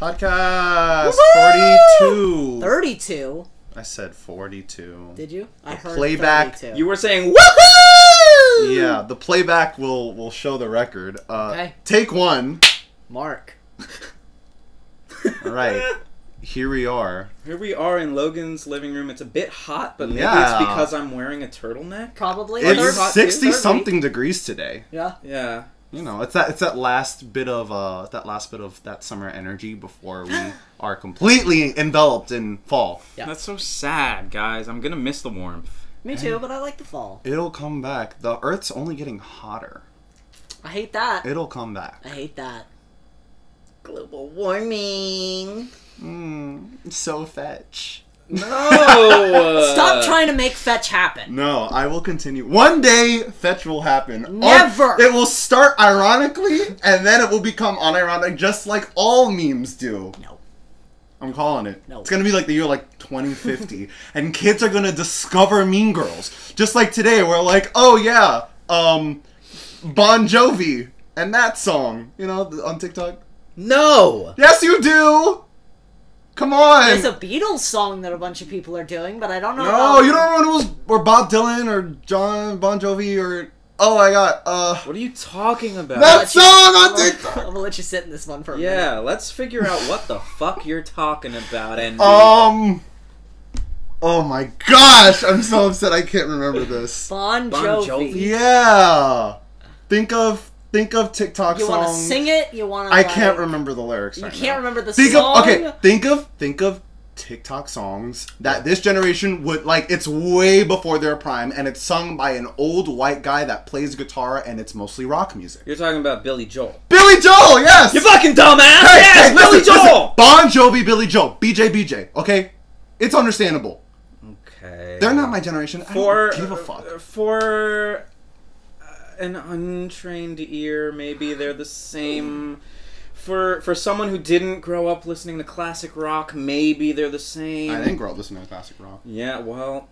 Podcast 42. 32? I said 42. Did you? I heard playback. 32. You were saying woohoo! Yeah, the playback will show the record. Okay. Take one. Mark. All right. Here we are. Here we are in Logan's living room. It's a bit hot, but maybe Yeah. it's because I'm wearing a turtleneck. Probably. Are you It's hot too? 60-something degrees today. Yeah. Yeah. You know, it's that last bit of that summer energy before we are completely enveloped in fall. Yeah. That's so sad, guys. I'm gonna miss the warmth. Me too, but I like the fall. It'll come back. The Earth's only getting hotter. I hate that. It'll come back. I hate that. Global warming. So fetch. No! Stop trying to make fetch happen. No, I will continue. One day, fetch will happen. Never! It will start ironically, and then it will become unironic, just like all memes do. No. I'm calling it. No. It's gonna be like the year 2050, and kids are gonna discover Mean Girls. Just like today, we're like, oh yeah, Bon Jovi, and that song, you know, on TikTok. No! Yes, you do! Come on! There's a Beatles song that a bunch of people are doing, but I don't know. No, you don't know who it was, or Bob Dylan, or John Bon Jovi, or... Oh my god, What are you talking about? that song on TikTok! I'm gonna let you sit in this one for a minute. Yeah, let's figure out what the fuck you're talking about, and Oh my gosh, I'm so upset I can't remember this. Bon Bon Jovi. Jovi. Yeah! Think of TikTok You songs. want to sing it? You want to? I can't remember the lyrics You right can't now. remember the Think song. think of TikTok songs that this generation would like. It's way before their prime, and it's sung by an old white guy that plays guitar, and it's mostly rock music. you're talking about Billy Joel. Billy Joel, yes. You fucking dumbass! Hey, Yes, hey, Billy listen, Joel! Bon Jovi, Billy Joel, BJ. Okay, it's understandable. Okay. They're not my generation. I don't give a fuck. For an untrained ear, maybe they're the same. For someone who didn't grow up listening to classic rock, maybe they're the same. I didn't grow up listening to classic rock. Yeah, well...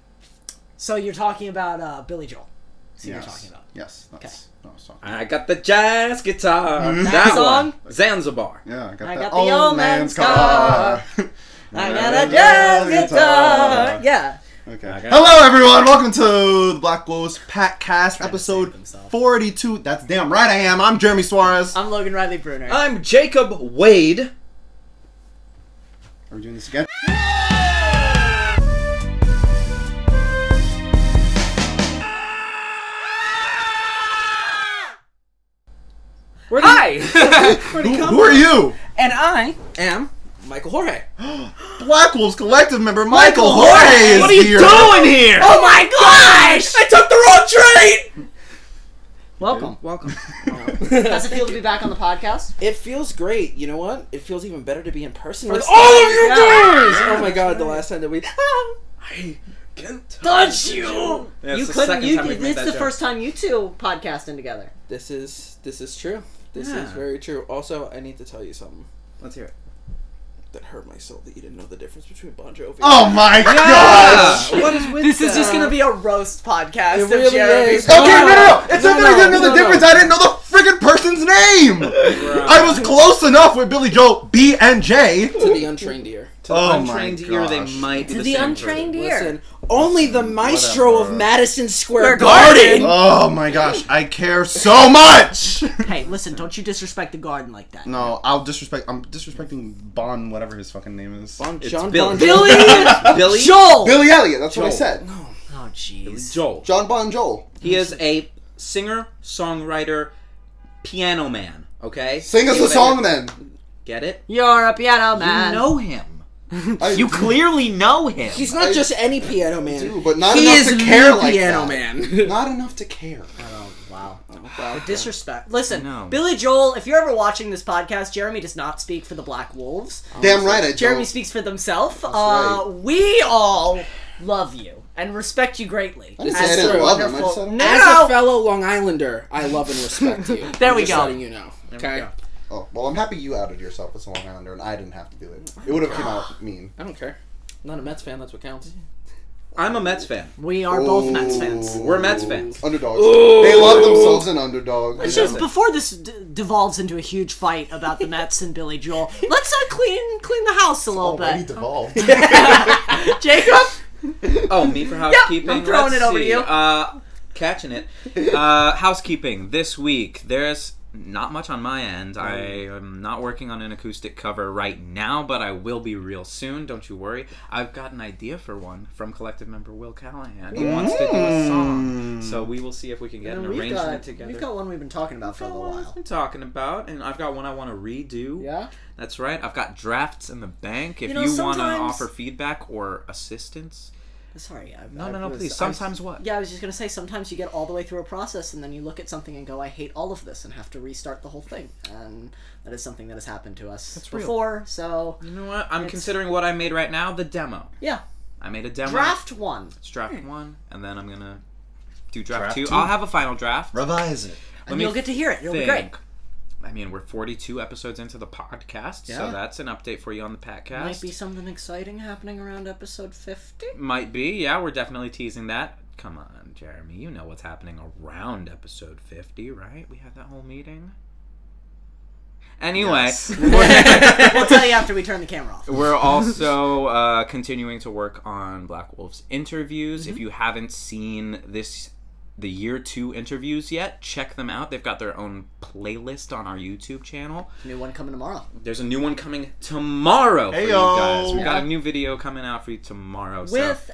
So you're talking about Billy Joel. So Yes. you're talking about. Yes, that's what I was talking. I got the jazz guitar. That song? one. Zanzibar. Yeah, I I got got the old man's car. I got a jazz guitar. Yeah. Okay. Okay. Hello, everyone. Welcome to the Blackwolves Packcast, episode save himself. 42. That's damn right I am. I'm Jeremy Suarez. I'm Logan Riley Bruner. I'm Jacob Wade. Are we doing this again? Hi! Where'd he come Who are you? And I am Michael Jorge. Blackwolves Collective Member Michael Jorge is What are you here. doing here? Oh my gosh! I took the wrong train! Welcome. Welcome. How's it feel to be back on the podcast? It feels great. You know what? It feels even better to be in person with First all time. of you Yeah. guys! Oh my god, the last time that we... I can't Touch you! Yeah, You it's the couldn't. second You. time we've made It's that the joke. first time you two podcasting together. This is true. This Yeah. is very true. Also, I need to tell you something Let's hear it. that hurt my soul that you didn't know the difference between Bon Jovi. Oh my gosh! What is with This is that? just gonna be a roast podcast. It of really Jeremy. is. Okay, no. It's not that I didn't know the no. difference. I didn't know the friggin' person's name. I was close enough with Billy Joel, B and J. To the untrained ear. To the Oh untrained my ear, they gosh. might be To the the same untrained person. ear. Listen, only the maestro whatever. of Madison Square Square Garden. Garden. Oh my gosh, I care so much. Hey, listen! Don't you disrespect the garden like that. No, I'm disrespecting Bon, whatever his fucking name is. It's John Bill- Bon Billy Billy Joel. Billy Elliot. That's what I Joel. said. Oh jeez. Joel. John Bon Joel. He is a singer, songwriter, piano man. Okay? Sing us a song then. Get it? You're a piano man. You know him. I You clearly know him. He's not just any piano man. do, but not he enough is to care the like piano that. man. Not enough to care. Oh wow. Wow. The disrespect. Listen, No. Billy Joel. If you're ever watching this podcast, Jeremy does not speak for the Blackwolves. Damn right I Jeremy don't. speaks for themselves. right. We all love you and respect you greatly. I didn't This say I is didn't true. love him. I just said No. As a fellow Long Islander, I love and respect you. There I'm we just go. letting you know. Okay? Oh, well, I'm happy you outed yourself as a Long Islander, and I didn't have to do it. It would have come out mean. I don't care. I'm not a Mets fan, that's what counts. I'm a Mets fan. We are both Mets fans. We're Mets fans. Underdogs. They love themselves an underdog. It's just before this devolves into a huge fight about the Mets and Billy Joel. Let's clean the house a little bit. Devolved. Jacob. Oh, me for housekeeping. I'm throwing it over to you. Catching it. Housekeeping this week. There's not much on my end. I am not working on an acoustic cover right now, but I will be real soon. Don't you worry. I've got an idea for one from Collective Member Will Callahan. He wants to do a song, so we will see if we can get an arrangement together. We've got one we've been talking about for a little while. Been talking about, and I've got one I want to redo. Yeah. That's right. I've got drafts in the bank. If you want to offer feedback or assistance. Sorry. No, please. Sometimes what? Yeah, I was just going to say, sometimes you get all the way through a process and then you look at something and go, I hate all of this, and have to restart the whole thing. And that is something that has happened to us before, so... You know what? I'm considering what I made right now the demo. Yeah. I made a demo. Draft 1. It's draft 1, and then I'm going to do draft 2. I'll have a final draft. Revise it. And you'll get to hear it. It'll be great. I mean, we're 42 episodes into the podcast, so that's an update for you on the Packcast. Might be something exciting happening around episode 50. Might be, yeah. We're definitely teasing that. Come on, Jeremy. You know what's happening around episode 50, right? We had that whole meeting. Anyway. Yes. We'll tell you after we turn the camera off. We're also continuing to work on Blackwolves interviews. If you haven't seen the year 2 interviews yet, check them out. They've got their own playlist on our YouTube channel. New one coming tomorrow. There's a new one coming tomorrow for you guys. We've got Yeah. a new video coming out for you tomorrow.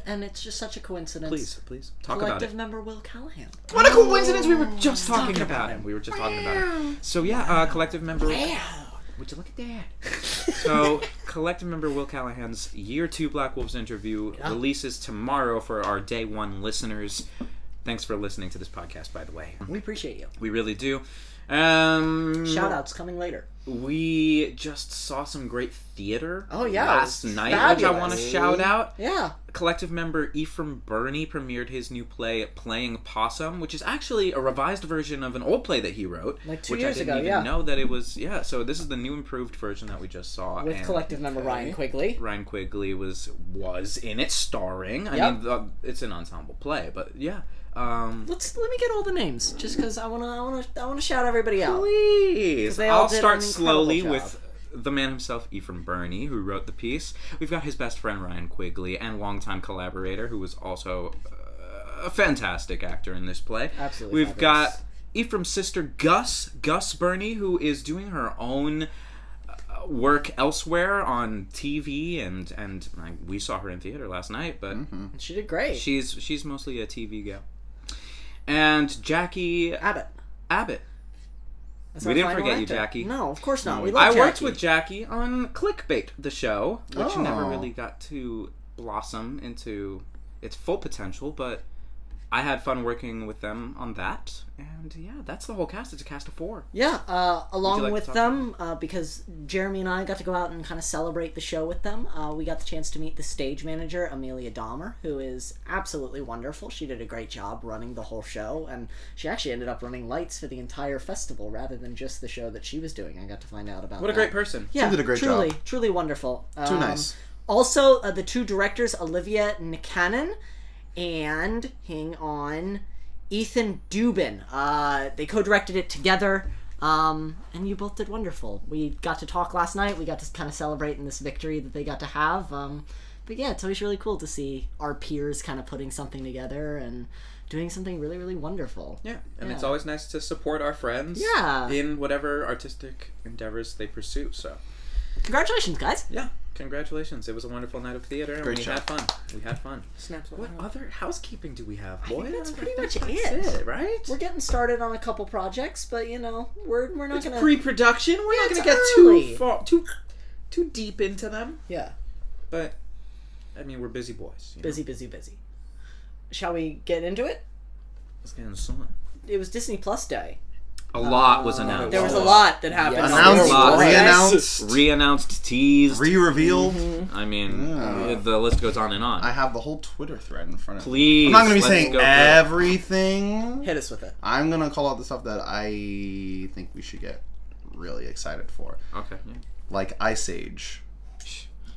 And it's just such a coincidence. Please, talk about it. Collective Member Will Callahan. What a coincidence! We were just talking about him. So yeah, Collective Member... Would you look at that? So, Collective Member Will Callahan's Year 2 Blackwolves interview releases tomorrow for our Day 1 listeners. Thanks for listening to this podcast, by the way. We appreciate you. We really do. Shout-outs coming later. We just saw some great theater last night, fabulous. which I want to shout out. Yeah. Collective member Ephraim Burney premiered his new play, Playing Possum, which is actually a revised version of an old play that he wrote. Like 2 which years I didn't ago, even know that it was, so this is the new improved version that we just saw. With Collective member Ryan Quigley. Ryan Quigley was in it, starring. I mean, it's an ensemble play, but yeah. Let me get all the names, just because I wanna shout everybody out. Please, They all I'll did start an slowly incredible with the man himself, Ephraim Burney, who wrote the piece. We've got his best friend Ryan Quigley, and longtime collaborator, who was also a fantastic actor in this play. Absolutely, we've got Ephraim's sister Gus Burney, who is doing her own work elsewhere on TV, and we saw her in theater last night, but she did great. She's mostly a TV gal. And Jackie Abbott. We didn't forget you, Jackie. No, of course not. We love I Jackie. worked with Jackie on Clickbait, the show, which never really got to blossom into its full potential, but I had fun working with them on that, and yeah, that's the whole cast. It's a cast of 4. Yeah, along with them, because Jeremy and I got to go out and kind of celebrate the show with them, we got the chance to meet the stage manager, Amelia Dahmer, who is absolutely wonderful. She did a great job running the whole show, and she actually ended up running lights for the entire festival rather than just the show that she was doing. I got to find out about that. What a great person. Yeah, she did a great job. Truly wonderful. Too nice. Also, the 2 directors, Olivia Nikanen and Ethan Dubin. They co-directed it together, and you both did wonderful. We got to talk last night. We got to kind of celebrate in this victory that they got to have. But yeah, it's always really cool to see our peers kind of putting something together and doing something really, really wonderful. Yeah, and it's always nice to support our friends in whatever artistic endeavors they pursue, so. Congratulations, guys. Yeah. Congratulations. It was a wonderful night of theater, and we had fun. Snaps. What other housekeeping do we have, boy? I think that's pretty much that's it, right? We're getting started on a couple projects, but we're not gonna pre-production. We're not gonna get too deep into them. Yeah. But I mean, we're busy boys. Busy. Shall we get into it? Let's get into something. It was Disney Plus Day. A lot was announced. There was a lot that happened. Re-announced, teased, re-revealed. I mean, the list goes on and on. I have the whole Twitter thread in front of me. Please, I'm not going to be saying everything. Hit us with it. I'm going to call out the stuff that I think we should get really excited for. Okay. Yeah. Like Ice Age.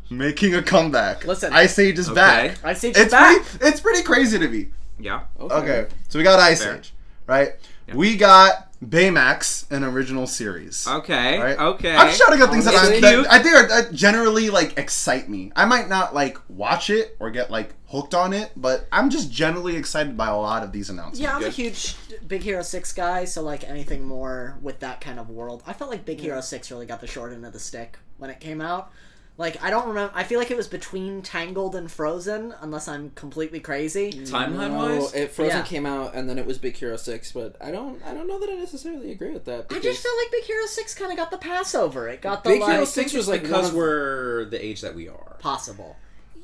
making a comeback. Listen. Ice Age is back. Ice Age is back. It's pretty crazy to me. Yeah. Okay. So we got Ice Age, right? Yeah. We got Baymax, an original series. Okay. Right? Okay. I'm just trying to get things that It's I cute. think are generally like excite me. I might not like watch it or get like hooked on it, but I'm just generally excited by a lot of these announcements. Yeah, I'm a huge Big Hero 6 guy, so like anything more with that kind of world. I felt like Big Hero 6 really got the short end of the stick when it came out. Like, I don't remember. I feel like it was between Tangled and Frozen, unless I'm completely crazy. Timeline-wise? Frozen came out, and then it was Big Hero 6, but I don't know that I necessarily agree with that. I just felt like Big Hero 6 kind of got the pass over. It got the, Big like... Hero 6 was like because we're the age that we are. Possible.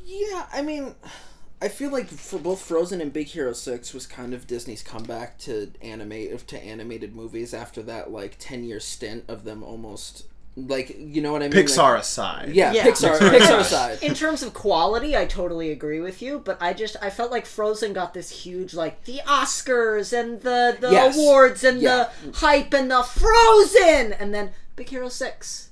Yeah, I mean, I feel like for both Frozen and Big Hero 6 was kind of Disney's comeback to animated movies after that, like, 10-year stint of them almost... Like, you know what I mean? Pixar like, aside. Yeah, Yeah. Pixar aside. In terms of quality, I totally agree with you, but I felt like Frozen got this huge, like, the Oscars and the Yes. awards and the hype and the Frozen! And then Big Hero 6.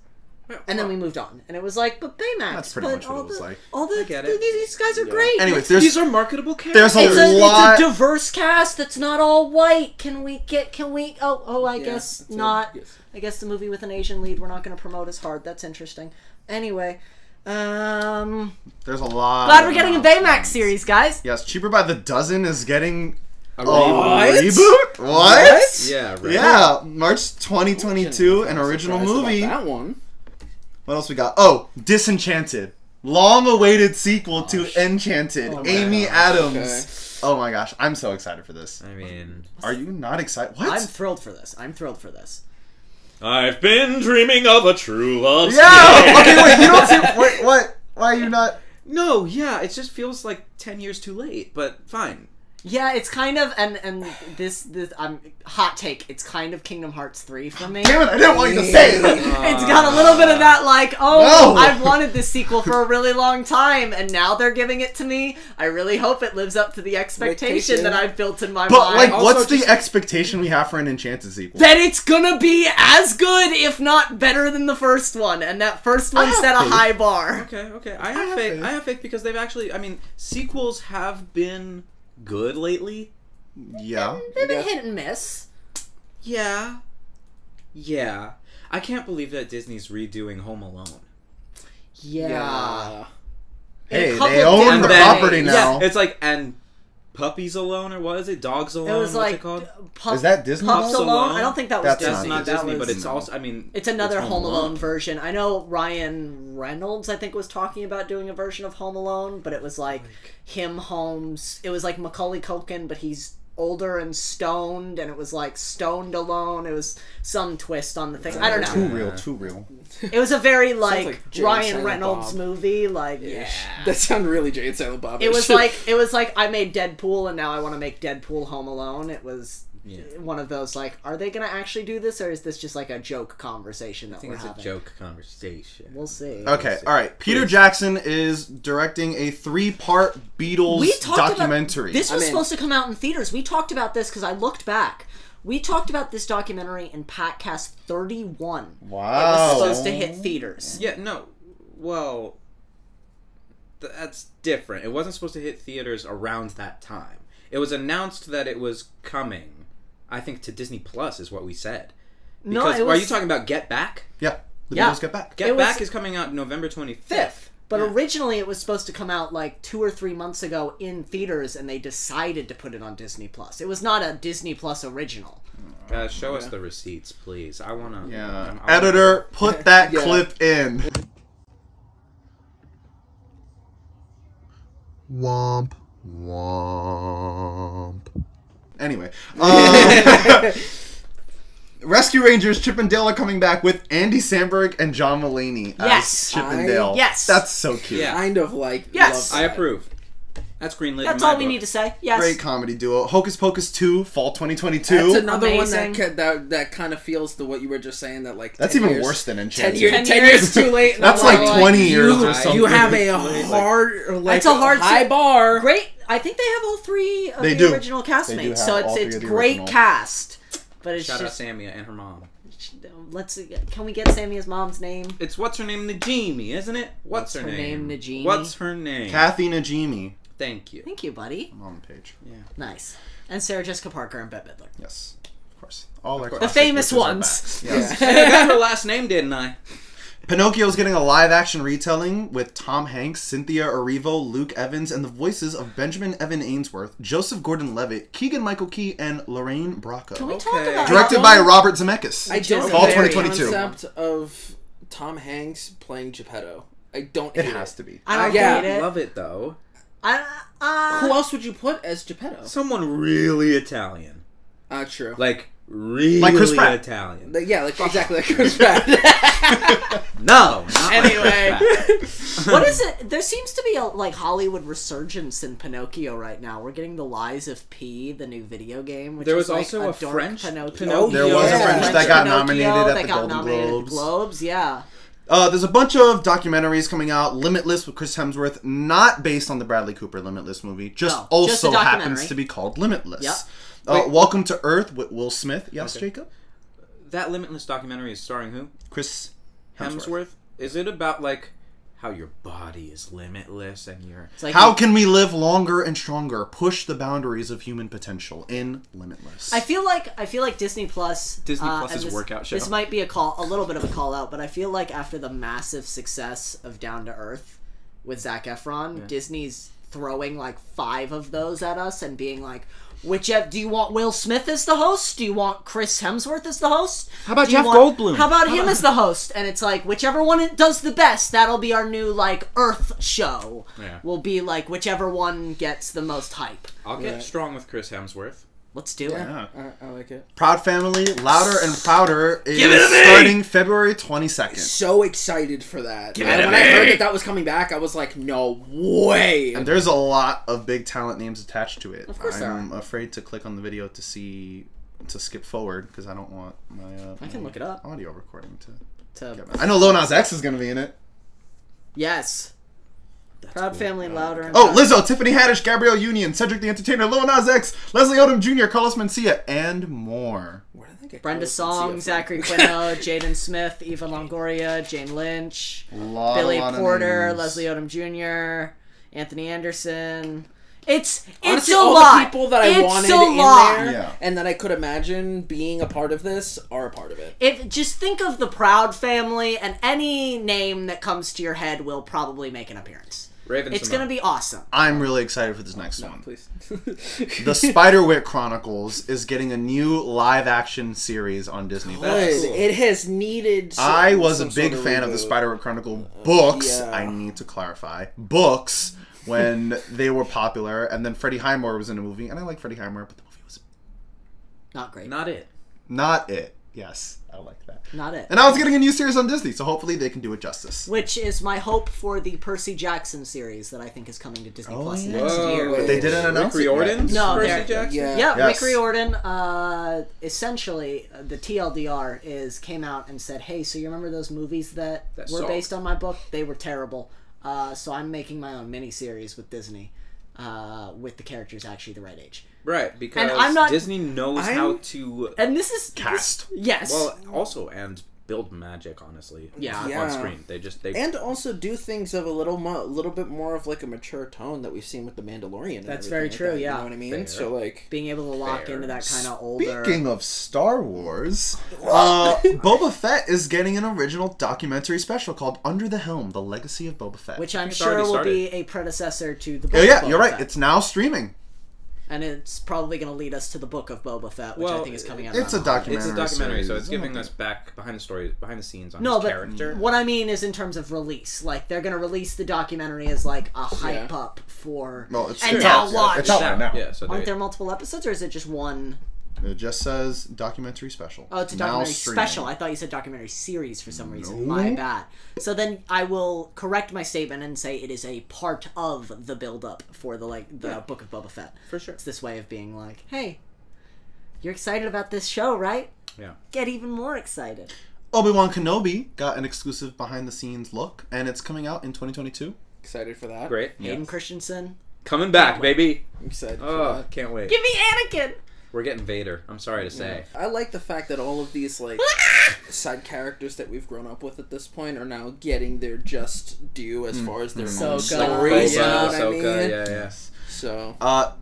And then we moved on. And it was like, but Baymax. That's pretty much what it was like. All the, get it. these guys are great. Anyways, These are marketable characters. there's a lot. It's a diverse cast that's not all white. I guess not. Yes. I guess the movie with an Asian lead we're not going to promote as hard. That's interesting. Anyway, There's a lot. glad we're getting a Baymax series, guys. Yes, Cheaper by the Dozen is getting A reboot. What? Yeah, right. Yeah, March 2022, an original Surprised about movie. that one. What else we got? Oh, Disenchanted. Long-awaited sequel to Enchanted. Amy Adams. Okay. Oh my gosh, I'm so excited for this. I mean... Are you not excited? What? I'm thrilled for this. I've been dreaming of a true love Yeah! Okay, wait, you don't see... Wait, what? Why are you not... No, yeah, it just feels like 10 years too late, but fine. Yeah, it's kind of and this hot take. It's kind of Kingdom Hearts 3 for me. Damn it, I didn't want you to say it! It's got a little bit of that, like, oh, No. I've wanted this sequel for a really long time, and now they're giving it to me. I really hope it lives up to the expectation that I've built in my But, mind. like, Also what's the just- expectation we have for an Enchanted sequel? That it's gonna be as good, if not better than the first one, and that first one have set a faith. high bar. Okay. I have faith. I have faith because they've actually... I mean, sequels have been good lately. Yeah. They've been hit and miss. Yeah. I can't believe that Disney's redoing Home Alone. Yeah. Hey, A couple they own different the ways. property now. Yeah, it's like, and Puppies Alone, or what is it? Dogs Alone? It was What's like it called? Is that Disney? Pups Pups Alone? Alone? I don't think that was That's Disney. That's not That Disney, was- but it's also, I mean... It's another Home Alone version. I know Ryan Reynolds, I think, was talking about doing a version of Home Alone, but it was like him, Holmes. It was like Macaulay Culkin, but he's older and stoned, and it was like stoned alone. It was some twist on the thing. I don't know. Too real. It was a very like, like Jay and Ryan Silent Reynolds Bob. movie. Like, yeah. That sounded really Jay and Silent Bob. It was like I made Deadpool, and now I want to make Deadpool Home Alone. It was one of those like, are they gonna actually do this, or is this just like a joke conversation that I think we're it's having? a joke conversation. We'll see. Okay, alright. Peter Jackson is directing a 3-part Beatles documentary. This was I'm in. supposed to come out in theaters. We talked about this because I looked back. We talked about this documentary in Packcast 31. Wow. It was supposed to hit theaters. Yeah, no. Well, that's different. It wasn't supposed to hit theaters around that time. It was announced that it was coming. I think to Disney Plus is what we said. No, Because, it was... are you talking about Get Back? Yeah. The Yeah. Beatles Get Back. Get It was- Back is coming out November 25th. 5th. But Yeah. originally it was supposed to come out like 2 or 3 months ago in theaters, and they decided to put it on Disney Plus. It was not a Disney Plus original. Guys, show us the receipts, please. I want to... Yeah. Editor, put that Yeah. clip in. Womp. Womp. Anyway. Rescue Rangers Chip and Dale are coming back with Andy Samberg and John Mulaney Yes. as Chip and Dale. Yes. That's so cute. Yeah. kind of like. Yes. love I that. approve. That's greenlit. That's all we need to say. Yes. Great comedy duo. Hocus Pocus 2, fall 2022. That's another Amazing. one that kind of feels to what you were just saying. That like That's 10 even years, worse than 10 Enchanted. years, 10 10 years too late. and That's I'm like 20 years you, or something. You have a hard, like It's a hard high bar. Great. I think they have all 3 of They the do. original They do castmates, so have all it's 3 of the great original. cast. But it's Shout out just Samia and her mom. Can we get Sammy's mom's name? It's what's her name, Najimi, isn't it? What's her name? Najimi. What's her name? Kathy Najimy. Thank you. Thank you, buddy. I'm on the page. Yeah. Nice. And Sarah Jessica Parker and Bette Midler. Yes, of course. All our course. The classic famous witches are ones. back. Yes. Hey, I got her last name, didn't I? Pinocchio's getting a live-action retelling with Tom Hanks, Cynthia Erivo, Luke Evans, and the voices of Benjamin Evan Ainsworth, Joseph Gordon-Levitt, Keegan-Michael Key, and Lorraine Bracco. Can we talk Okay. about Directed by Robert Zemeckis. I don't Fall hate the 2022. concept of Tom Hanks playing Geppetto. I don't It hate has to be. I don't Yeah. hate it. Love it, though. Who else would you put as Geppetto? Someone really Italian. True. Like, really Like Chris Pratt. Italian. Yeah, like exactly like Chris Pratt. No! Not Anyway. like Chris Pratt. What is it? There seems to be a Hollywood resurgence in Pinocchio right now. We're getting The Lies of P, the new video game. Which There was is like also a dark French Pinocchio. Oh, There was a yeah. French that got Pinocchio nominated at that the got Golden nominated at the Globes. Globes, yeah. There's a bunch of documentaries coming out. Limitless with Chris Hemsworth, not based on the Bradley Cooper Limitless movie, just No, also just a documentary. happens to be called Limitless. Yep. Welcome to Earth with Will Smith. Yes, Okay. Jacob? That Limitless documentary is starring who? Chris Hemsworth. Is it about, like, how your body is limitless and you're... It's like How can we live longer and stronger? Push the boundaries of human potential in Limitless. I feel like Disney Plus. Disney Plus' and workout show. This might be a little bit of a call out, but I feel like after the massive success of Down to Earth with Zac Efron, Disney's throwing like 5 of those at us and being like, do you want Will Smith as the host? Do you want Chris Hemsworth as the host? How about Do you Jeff want- Goldblum? How about him as the host? And it's like, whichever one does the best, that'll be our new, like, Earth show. Yeah. Will be, like, whichever one gets the most hype. I'll get Right. strong with Chris Hemsworth. Let's do it. Yeah. I like it. Proud Family, Louder and Prouder is Give it to me! starting February 22nd. So excited for that. Give it to When I me! heard that was coming back, I was like, no way. And there's a lot of big talent names attached to it. Of course there I'm afraid to click on the video to skip forward because I don't want my I can look it up. audio recording to To get I know Lil Nas X is going to be in it. Yes. Proud cool. Family, Louder and Oh, Prouder. Lizzo, Tiffany Haddish, Gabrielle Union, Cedric the Entertainer, Lil Nas X, Leslie Odom Jr., Carlos Mencia, and more. Where did I get Brenda Carlos Mencia Song, from? Zachary Quino, Jaden Smith, Eva Longoria, Jane Lynch, Lot Billy of Porter, names. Leslie Odom Jr., Anthony Anderson. It's Honestly, a all lot. the people that I It's wanted a in lot. there Yeah. and that I could imagine being a part of this are a part of it. Just think of the Proud Family, and any name that comes to your head will probably make an appearance. Raven It's Simone. gonna be awesome. I'm really excited for this next one. Please. The Spiderwick Chronicles is getting a new live-action series on Disney+. Good. cool. It has needed I was a some big sort fan of the reboot. Spiderwick Chronicle books. yeah. I need to clarify. Books when they were popular, and then Freddie Highmore was in a movie, and I like Freddie Highmore, but the movie was Not great. Not it. not it. Yes, I like that. Not it. And now it's getting a new series on Disney, so hopefully they can do it justice. Which is my hope for the Percy Jackson series that I think is coming to Disney Plus yeah. next year. But they didn't announce Rick it yet. Riordan's No, Percy they're- Jackson? Yeah. Yeah, Yes. Rick Riordan, essentially, the TLDR came out and said, hey, so you remember those movies that were sucked. based on my book? They were terrible. So I'm making my own miniseries with Disney, with the characters actually the right age. Right, because And I'm not- Disney knows how to... And this is... Cast. Yes. Well, also, and build magic, honestly. Yeah. On Yeah. screen. They And also do things of a little bit more of like a mature tone that we've seen with the Mandalorian. And That's everything very like true, that, yeah. You know what I mean? Fair. So like, being able to lock Fair. into that kind of older... Speaking of Star Wars, Boba Fett is getting an original documentary special called Under the Helm: The Legacy of Boba Fett. which I'm It's sure already will be a predecessor to the book Oh yeah, of Boba you're right. Fett. It's now streaming. And it's probably going to lead us to the book of Boba Fett, which I Well, think is coming out. it's around a the holidays. It's a documentary documentary, so series. it's giving us back behind the scenes on No, his but character. what I mean is in terms of release. Like, they're going to release the documentary as, like, a hype up for... Well, it's and it's now out. watch. It's out right now. Yeah, so Aren't they- there multiple episodes, or is it just one? It just says documentary special. Oh, it's a Now documentary streaming. special. I thought you said documentary series for some reason. My bad. So then I will correct my statement and say it is a part of the build-up for the Book of Boba Fett. For sure. It's this way of being like, hey, you're excited about this show, right? Yeah. Get even more excited. Obi-Wan Kenobi got an exclusive behind-the-scenes look, and it's coming out in 2022. excited for that. Great. Hayden Christensen. Coming back, baby. I'm excited for Oh, that. can't wait. Give me Anakin! We're getting Vader. I'm sorry to say. I like the fact that all of these like side characters that we've grown up with at this point are now getting their just due as far as their own stories. You know what I mean? Yeah. So,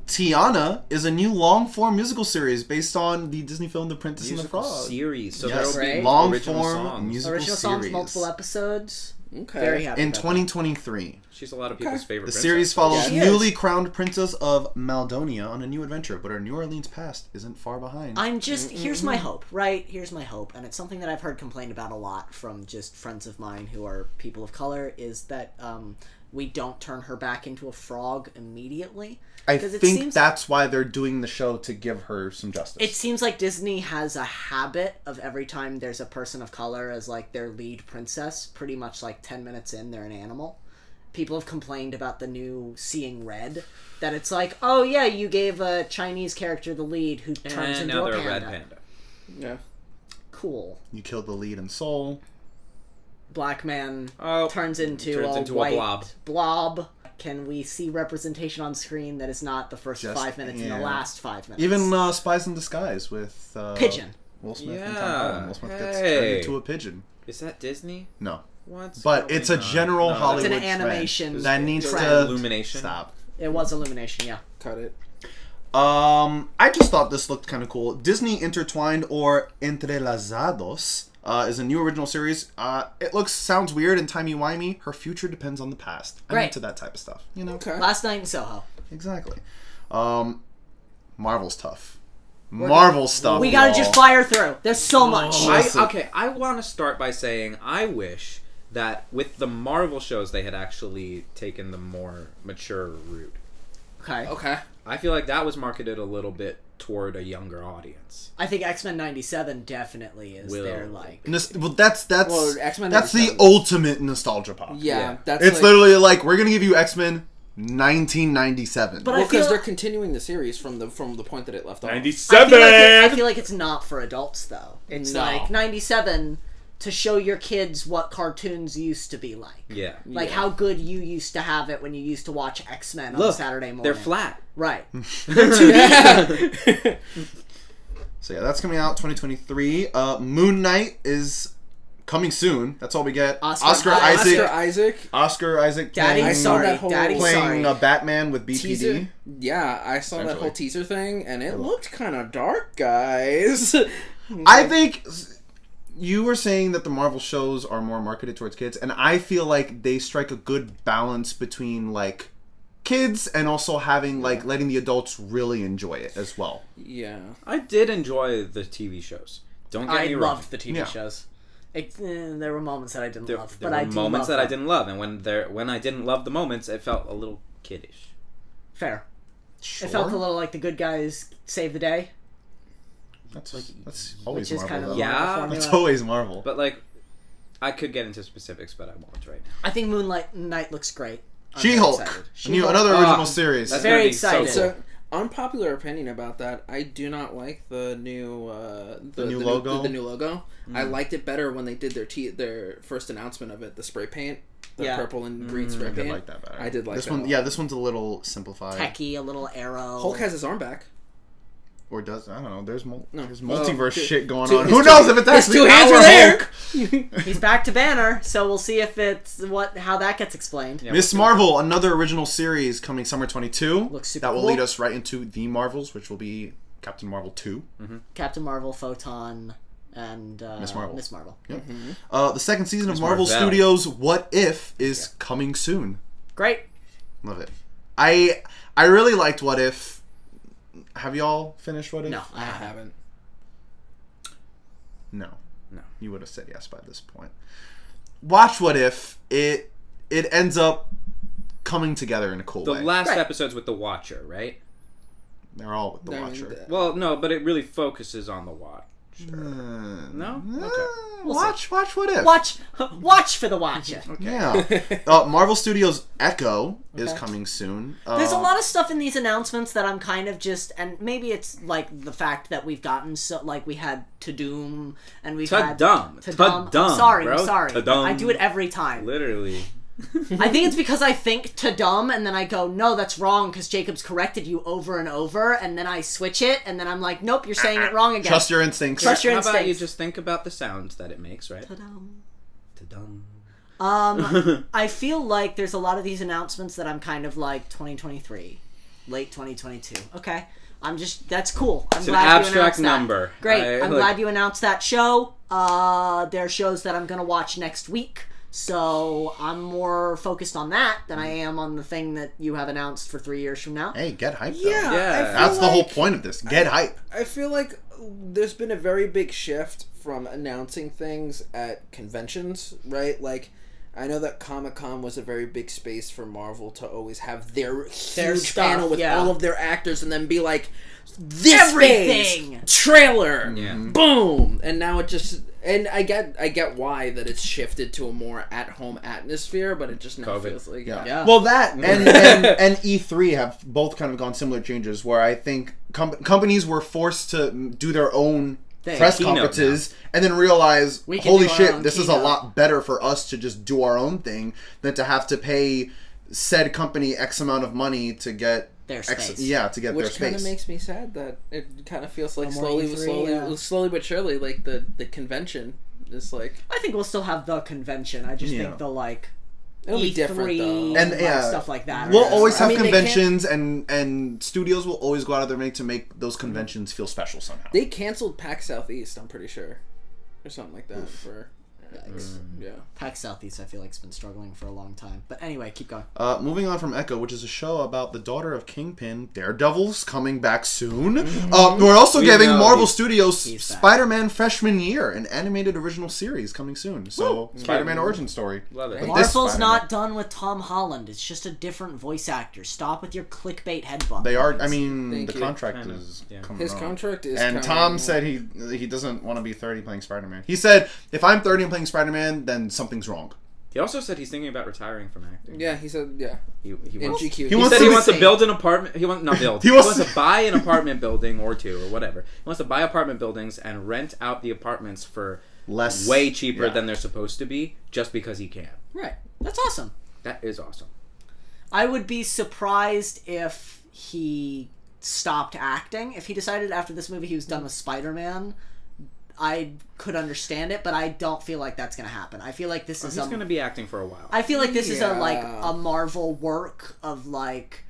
Tiana is a new long-form musical series based on the Disney film The Princess and the Musical Frog. series. So Yes, there'll be long original form songs. musical Original series. songs, multiple episodes. okay. Very happy In about that. 2023. She's a lot of people's favorite The princess. series follows Yeah, she newly is. crowned Princess of Maldonia on a new adventure, but her New Orleans past isn't far behind. I'm just here's my hope, right? Here's my hope, and it's something that I've heard complained about a lot from just friends of mine who are people of color, is that we don't turn her back into a frog immediately. I 'Cause it think seems- that's why they're doing the show, to give her some justice. It seems like Disney has a habit of every time there's a person of color as like their lead princess, pretty much like 10 minutes in, they're an animal. People have complained about the new Seeing Red, that it's like, oh yeah, you gave a Chinese character the lead who turns And into now a they're panda. a red panda. Yeah. Cool. You killed the lead in Soul. Black man Oh, turns into turns a into a white blob. Can we see representation on screen that is not the first Just- 5 minutes and the yeah. last 5 minutes? Even Spies in Disguise with Pigeon. Will Smith and Tom Yeah. Holland. Will Smith gets Hey. turned into a pigeon. Is that Disney? No. What? But it's a general It's Hollywood It's an trend animation that needs trend. to Illumination. stop. It was Illumination, yeah. Cut it. I just thought this looked kind of cool. Disney Intertwined, or Entrelazados, is a new original series. It sounds weird and timey-wimey. Her future depends on the past. I'm Right. into that type of stuff. You know? Okay. Last Night in Soho. Exactly. Marvel's tough. Marvel stuff. We gotta y'all. just fire through. There's so much. Listen. I want to start by saying I wish that with the Marvel shows they had actually taken the more mature route. Okay. Okay. I feel like that was marketed a little bit toward a younger audience. I think X-Men 97 definitely is Will. their, like... Well, that's Well, X-Men that's the 97. ultimate nostalgia pop. Yeah, that's It's like, literally like, we're gonna give you X-Men 1997. But well, I feel because they're continuing the series from the point that it left off. I feel like it's not for adults, though. It's No. like 97 to show your kids what cartoons used to be like. Yeah. Like Yeah. how good you used to have it when you used to watch X-Men on Look, Saturday morning. they're flat. Right. So yeah, that's coming out 2023. Moon Knight is coming soon. That's all we get. Oscar Isaac. Isaac. Daddy, playing, saw sorry. that whole- Daddy, playing sorry. Batman with BPD. Teaser. Yeah, I saw that Essentially. whole teaser thing, and it looked kind of dark, guys. I think you were saying that the Marvel shows are more marketed towards kids, and I feel like they strike a good balance between like kids and also having like letting the adults really enjoy it as well. Yeah. I did enjoy the TV shows. Don't get I me wrong. loved the TV Yeah. shows. There were moments that I didn't There, love, there but I were do moments love that I them. didn't love, and when I didn't love the moments, it felt a little kiddish. Fair. Sure. It felt a little like the good guys save the day. That's always Which is Marvel. kind of though. Yeah. the formula. That's always Marvel. But like, I could get into specifics, but I won't right now. I think Moonlight Night looks great. I'm She-Hulk, very excited. another Oh, original series. that's Very gonna be so excited. cool. So, unpopular opinion about that, I do not like the new new logo? The new logo. I liked it better when they did their first announcement of it, the spray paint, the Yeah. purple and green spray I paint. did like that better. I did like this that one. a lot. Yeah, this one's a little simplified. Techie, a little arrow. Hulk has his arm back. Or does I don't know. There's No. multiverse Two- shit going two- on. his Who two- knows if it's his actually two hands our are there. Hulk? He's back to Banner, so we'll see if it's how that gets explained. Yeah, Miss Marvel, another original series coming summer 22. Looks super That will cool. lead us right into the Marvels, which will be Captain Marvel 2. Captain Marvel, Photon, and Miss Marvel. Miss Marvel. Yep. The second season of Miss Marvel Marvel. Studios' What If is coming soon. Great. Love it. I really liked What If. Have y'all finished What If? No, I haven't. No. No. You would have said yes by this point. Watch What If. It ends up coming together in a cool The way. last Right. episode's with the Watcher, right? They're all with the I mean, Watcher. Well, no, but it really focuses on the Watcher. No? Okay. Watch What If. Watch for the watcher. Yeah. Marvel Studios Echo is Okay. coming soon. There's a lot of stuff in these announcements that I'm kind of just, and maybe it's like the fact that we've gotten so, like we had To Doom and we've had Ta-dum. Ta-dum. Ta-dum, I'm sorry, bro. I'm sorry. Ta-dum. I do it every time. Literally. I think it's because I think to dumb, and then I go, no, that's wrong, because Jacob's corrected you over and over, and then I switch it, and then I'm like, nope, you're saying it wrong again. Trust your instincts. Trust your How about you instincts. just think about the sounds that it makes, right? Ta-dum. Ta-dum. I feel like there's a lot of these announcements that I'm kind of like 2023, late 2022. Okay, that's cool. I'm It's an glad you abstract announced that. number. Great. I'm glad you announced that show. There are shows that I'm gonna watch next week, so I'm more focused on that than I am on the thing that you have announced for 3 years from now. Hey, get hype. Though. Yeah, Yeah. That's the whole point of this. Get hype. I feel like there's been a very big shift from announcing things at conventions, right? Like, I know that Comic-Con was a very big space for Marvel to always have their huge stuff, panel with yeah. all of their actors and then be like, this Everything! phase, trailer, Yeah. boom! And now it just... And I get why that it's shifted to a more at-home atmosphere, but it just now COVID. feels like... Yeah. Well, that and E3 have both kind of gone similar changes where I think companies were forced to do their own press Keynote conferences and then realize, We can holy do our shit, own this is a keynote. lot better for us to just do our own thing than to have to pay said company X amount of money to get Their space. to get their Which kind space. of makes me sad that it kind of feels like No more E3, slowly but surely, like the convention is like... I think we'll still have the convention. I just Yeah. think the like It'll be E3 different, though. And, like, yeah, stuff like that. We'll or always whatever. have I mean, they conventions, and studios will always go out of their way to make those conventions feel special somehow. They canceled PAX Southeast, I'm pretty sure. Or something like that for... Yikes. Yeah. PAX Southeast, I feel like, has been struggling for a long time. But anyway, keep going. Moving on from Echo, which is a show about the daughter of Kingpin, Daredevil's coming back soon. We're also We getting know Marvel he's Studios' back. Spider-Man Freshman Year, an animated original series coming soon. So, Spider-Man origin story. Love it. This Marvel's Spider-Man. not done with Tom Holland. It's just a different voice actor. Stop with your clickbait headbutt. They are. I mean, Thank the you. contract Kind of, is yeah. coming His on. contract is And coming. Tom said he doesn't want to be 30 playing Spider-Man. He said, if I'm 30 and playing Spider-Man, then something's wrong. He also said he's thinking about retiring from acting. Yeah, he said, yeah. He In wants, GQ. He he wants said to he be wants to safe. build an apartment. He wants not build. He He wants wants to- to buy an apartment building or two or whatever. He wants to buy apartment buildings and rent out the apartments for Less. way cheaper yeah. than they're supposed to be, just because he can. Right. That's awesome. That is awesome. I would be surprised if he stopped acting. If he decided after this movie he was done with Spider-Man, I could understand it, but I don't feel like that's going to happen. I feel like this is He's going to be acting for a while. I feel like this is Yeah. a Marvel work of like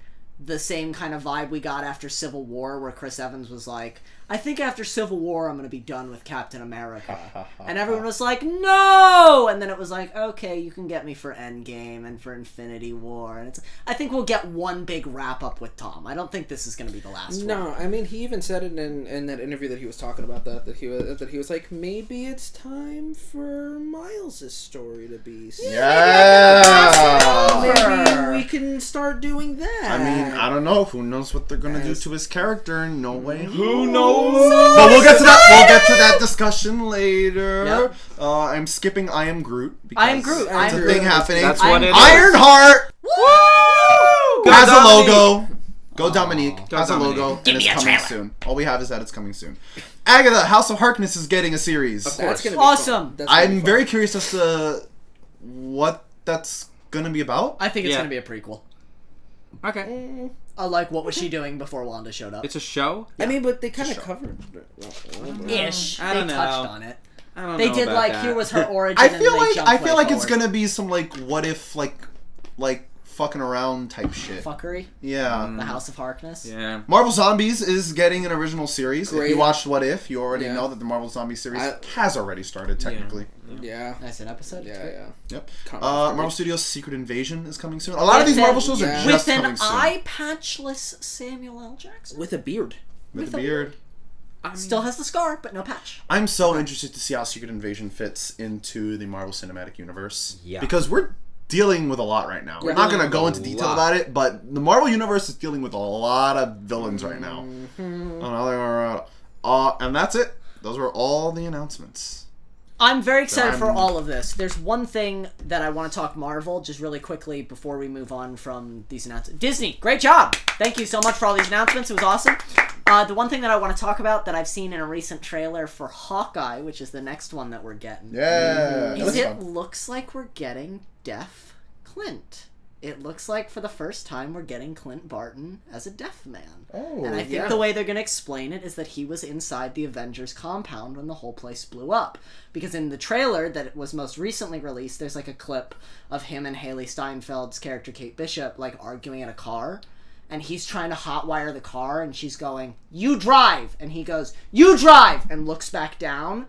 the same kind of vibe we got after Civil War, where Chris Evans was like, I think after Civil War I'm going to be done with Captain America. And everyone was like, no! And then it was like, okay, you can get me for Endgame and for Infinity War. And I think we'll get one big wrap-up with Tom. I don't think this is going to be the last one. No, I mean, he even said it in that interview that he was talking about that he was like, maybe it's time for Miles' story to be... Yeah! Maybe we can start doing that. I mean, I don't know. Who knows what they're gonna do to his character in No Way Home? Who knows? But we'll get to that. We'll get to that discussion later. Yep. I'm skipping I Am Groot. Because I Am Groot. It's I a Am thing Groot. happening. That's what it is. Ironheart Go has a Dominique. logo. Go Dominique. Go Has a Dominique. logo. And it's coming soon. All we have is that it's coming soon. Agatha, House of Harkness is getting a series. Of That's course. gonna be Awesome. fun. That's gonna be I'm fun. very curious as to what that's gonna be about. I think it's Yeah. going to be a prequel. Okay. Like, what was she doing before Wanda showed up? It's a show? I mean, but they kind of Sure. covered it. Ish. I They don't know. touched on it. I don't They know did about like that. here was her origin. I and feel they like jumped it's way forward. gonna be some like what if like fucking around type shit. Fuckery. Yeah. The House of Harkness. Yeah. Marvel Zombies is getting an original series. If Great. you watched What If, you already Yeah. know that the Marvel Zombies series I- has already started technically. Yeah. Nice an episode. It's great. Yeah. Yep. Can't Marvel Studios' Secret Invasion is coming soon. A lot of With these Marvel an- shows are yeah. just With an coming soon. eye patchless Samuel L. Jackson. With a beard. With a beard. Still has the scar, but no patch. I'm so interested to see how Secret Invasion fits into the Marvel Cinematic Universe. Yeah. Because we're dealing with a lot right now. We're Yeah. not going to go A into detail lot. about it, but the Marvel Universe is dealing with a lot of villains right now. And that's it. Those were all the announcements. I'm very excited for I'm- all of this. There's one thing that I want to talk Marvel just really quickly before we move on from these announcements. Disney, great job! Thank you so much for all these announcements. It was awesome. The one thing that I want to talk about that I've seen in a recent trailer for Hawkeye, which is the next one that we're getting, Yeah. is That's it fun. looks like we're getting Death Clint. It looks like for the first time we're getting Clint Barton as a deaf man. Oh, and I think the way they're going to explain it is that he was inside the Avengers compound when the whole place blew up. Because in the trailer that was most recently released, there's like a clip of him and Haley Steinfeld's character Kate Bishop like arguing in a car. And he's trying to hotwire the car, and she's going, "You drive!" And he goes, "You drive!" And looks back down.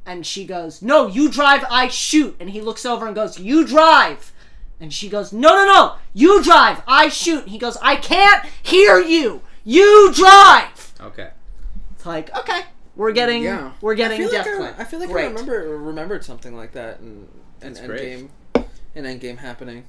And she goes, "No, you drive, I shoot." And he looks over and goes, "You drive!" And she goes, "No, you drive, I shoot." And he goes, "I can't hear you. You drive." Okay. It's like, okay, we're getting Death Clint. I feel like Great. I remembered something like that in Endgame happening.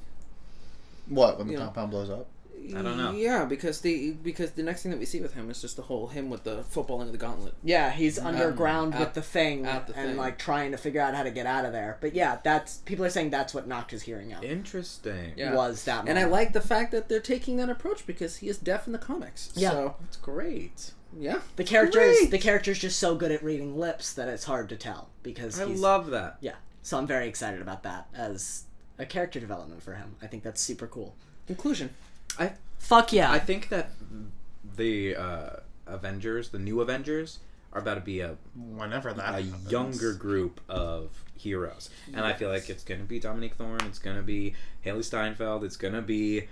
What, when the compound blows up? I don't know. Yeah, because the next thing that we see with him is just him with the football into the gauntlet. Yeah, he's underground with the thing at the and thing. like trying to figure out how to get out of there. But yeah, people are saying that's what knocked his hearing out. Interesting. Yeah. Was that moment. And I like the fact that they're taking that approach because he is deaf in the comics. Yeah. So, That's great. yeah. The character's just so good at reading lips that it's hard to tell because I love that. Yeah. So I'm very excited about that as a character development for him. I think that's super cool. Inclusion. Fuck yeah. I think that the Avengers, the new Avengers, are about to be Whenever that a happens. younger group of heroes. And I feel like it's going to be Dominique Thorne, it's going to be Haley Steinfeld, it's going to be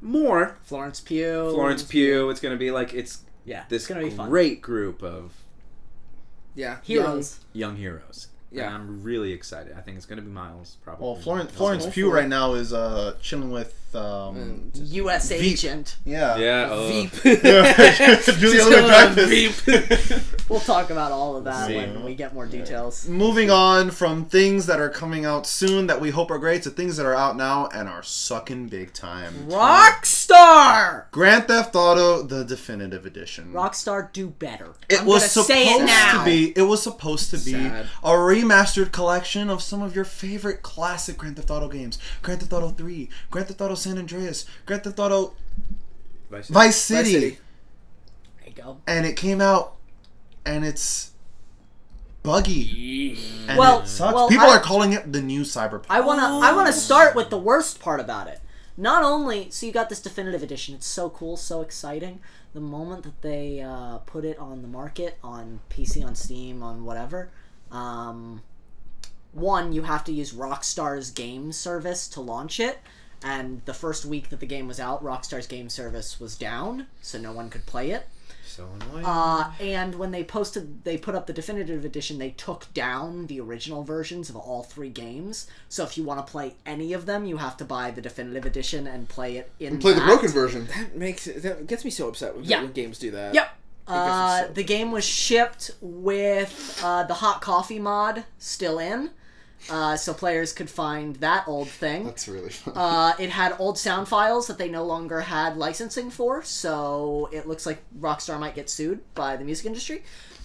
more Florence Pugh. It's going to be like, this it's gonna be fun. great group of Heroes. young heroes. Yeah. And I'm really excited. I think it's going to be Miles, probably. Well, Florence Pugh right now is chilling with U.S. agent. Yeah. Yeah. Oh. Veep. Julia Louis-Dreyfus. We'll talk about all of that Yeah. when we get more details. Moving on from things that are coming out soon that we hope are great to things that are out now and are sucking big time. Rockstar! Grand Theft Auto: The Definitive Edition. Rockstar, do better. It was supposed to be Sad. a remastered collection of some of your favorite classic Grand Theft Auto games. Grand Theft Auto 3, Grand Theft Auto San Andreas, Grand Theft Auto Vice City. There you go. And it came out and it's buggy. And it sucks. People are calling it the new Cyberpunk. I wanna start with the worst part about it. Not only, so you got this definitive edition, it's so cool, so exciting. The moment that they put it on the market, on PC, on Steam, on whatever, one, you have to use Rockstar's game service to launch it, and the first week that the game was out, Rockstar's game service was down, so no one could play it. So annoying. And when they put up the definitive edition, they took down the original versions of all 3 games. So if you want to play any of them, you have to buy the definitive edition and play it in. And play the broken version. That gets me so upset when games do that. Yep. So the game was shipped with the hot coffee mod still in. So players could find that old thing. That's really fun. It had old sound files that they no longer had licensing for, so it looks like Rockstar might get sued by the music industry.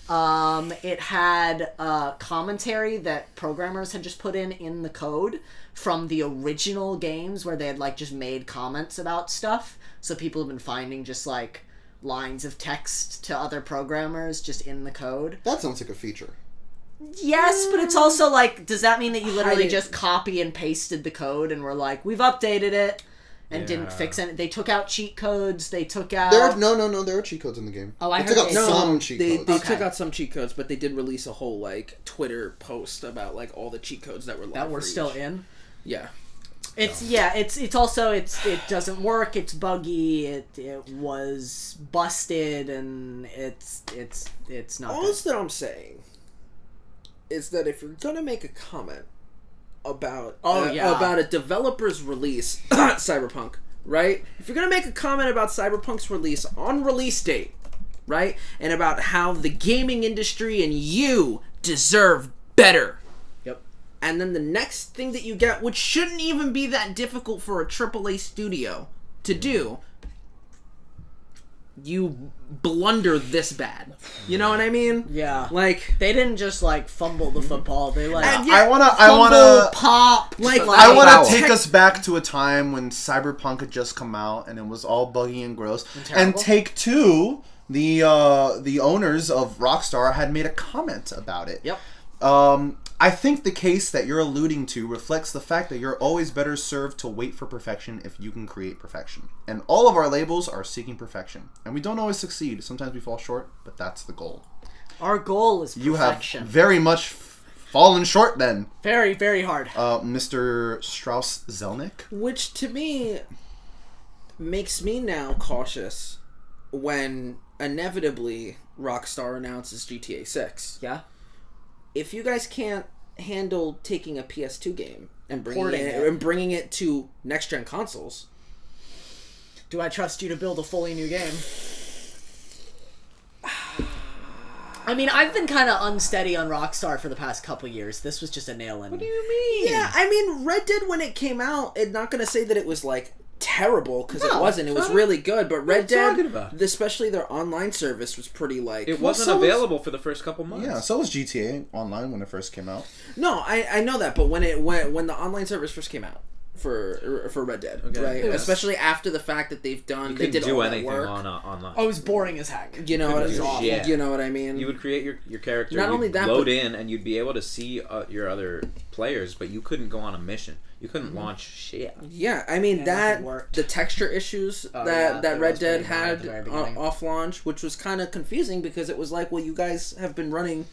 It had commentary that programmers had just put in the code from the original games where they had like just made comments about stuff. So people have been finding just like lines of text to other programmers just in the code. That sounds like a feature. Yes, but it's also like, does that mean that you literally just copy and pasted the code and were like, we've updated it and didn't fix it? They took out cheat codes. They took out... There are cheat codes in the game. Oh, I they heard took out some cheat codes. They took out some cheat codes, but they did release a whole like Twitter post about like all the cheat codes that were live that were for still each. in. Yeah. It doesn't work. It's buggy. It was busted, and it's not. All good. that I'm saying is that if you're gonna make a comment about about a developer's release, Cyberpunk, right? If you're gonna make a comment about Cyberpunk's release on release date, right, and about how the gaming industry and you deserve better. Yep. And then the next thing that you get, which shouldn't even be that difficult for a AAA studio to do, you blunder this bad. You know what I mean? Yeah. Like, they didn't just like fumble the football. They like I wanna pop. I want to take us back to a time when Cyberpunk had just come out and it was all buggy and gross. And Take-Two, the owners of Rockstar, had made a comment about it. Yep. I think the case that you're alluding to reflects the fact that you're always better served to wait for perfection if you can create perfection. And all of our labels are seeking perfection. And we don't always succeed. Sometimes we fall short, but that's the goal. Our goal is perfection. You have very much fallen short then. Very, very hard. Mr. Strauss-Zelnick? Which, to me, makes me now cautious when, inevitably, Rockstar announces GTA 6. Yeah? If you guys can't handle taking a PS2 game and Porting bringing it to next-gen consoles... Do I trust you to build a fully new game? I mean, I've been kind of unsteady on Rockstar for the past couple years. This was just a nail-in. What do you mean? Yeah, I mean, Red Dead, when it came out, I'm not going to say that it was, like, terrible, because it wasn't. It was really good, but Red Dead, especially their online service, was pretty, like... It wasn't available for the first couple months. Yeah, so was GTA Online when it first came out. No, I know that, but when the online service first came out, for Red Dead, right? Yes. Especially after the fact that they did all that work. online. Oh, it was boring as heck. You know what? Yeah. You know what I mean? You would create your character. Not only that, load in, and you'd be able to see your other players, but you couldn't go on a mission. You couldn't launch shit. Yeah, I mean the texture issues that Red Dead had off launch, which was kind of confusing because it was like, well, you guys have been running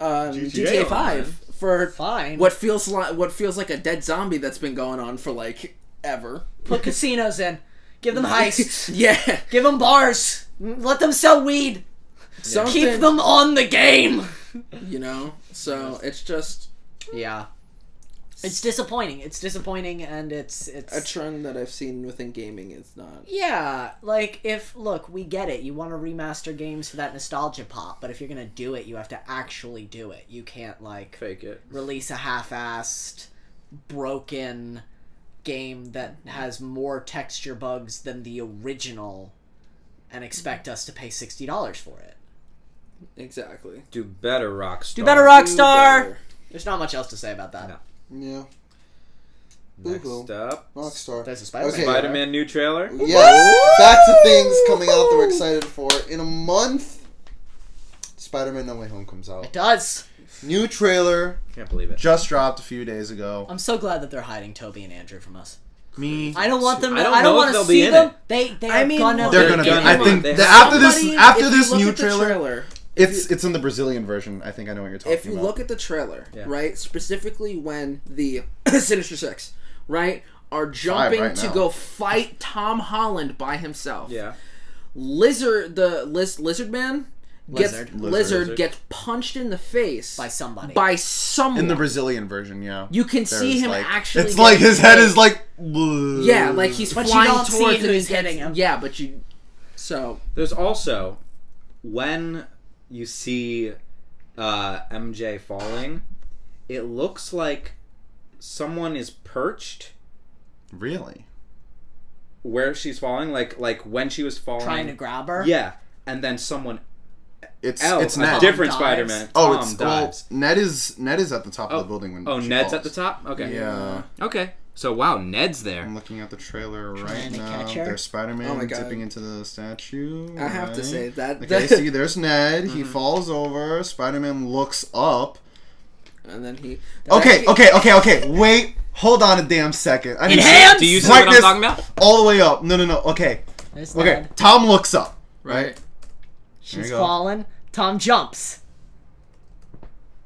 GTA 5 for what feels like a dead zombie that's been going on for like ever. Put casinos in, give them heists, yeah, give them bars, let them sell weed, keep them on the game. You know, so it's just it's disappointing. It's disappointing, and it's a trend that I've seen within gaming. It's not. Yeah, like look, we get it. You want to remaster games for that nostalgia pop, but if you're gonna do it, you have to actually do it. You can't like fake it. Release a half-assed, broken game that has more texture bugs than the original, and expect us to pay $60 for it. Exactly. Do better, Rockstar. Do better, Rockstar. There's not much else to say about that. No. Yeah. Next up, Rockstar. There's a Spider-Man. Okay. Spider-Man new trailer. Yes. Back to things coming out that we're excited for. In a month, Spider-Man No Way Home comes out. It does. New trailer. Can't believe it. Just dropped a few days ago. I'm so glad that they're hiding Toby and Andrew from us. Me. I don't want them. I don't want to see them. They're gonna be. gonna I think after this new trailer. It's in the Brazilian version. I think I know what you're talking about. If you look at the trailer, right, specifically when the Sinister Six, right, are jumping to go fight Tom Holland by himself. Yeah. Lizard Man gets punched in the face by somebody. By someone. In the Brazilian version, yeah. You can see him actually. It's like his head is like. Bleh. Yeah, like he's flying towards him. He's hitting him. Yeah, but you. So there's also when you see MJ falling, it looks like someone is perched. Really? Where she's falling, like when she was falling, trying to grab her. Yeah, and then someone. It's a Ned. different Spider-Man. Oh, Ned is at the top of the building when. Oh, Ned's at the top. Okay. Yeah. Okay. So wow, Ned's there. I'm looking at the trailer right now. There's Spider-Man dipping into the statue. I have to say that. Okay, see, there's Ned. He falls over. Spider-Man looks up, and then he. Okay. Wait, hold on a damn second. I need hands. Do you see what I'm talking about? All the way up. No. Okay. Okay. Tom looks up. Right. She's fallen. Tom jumps.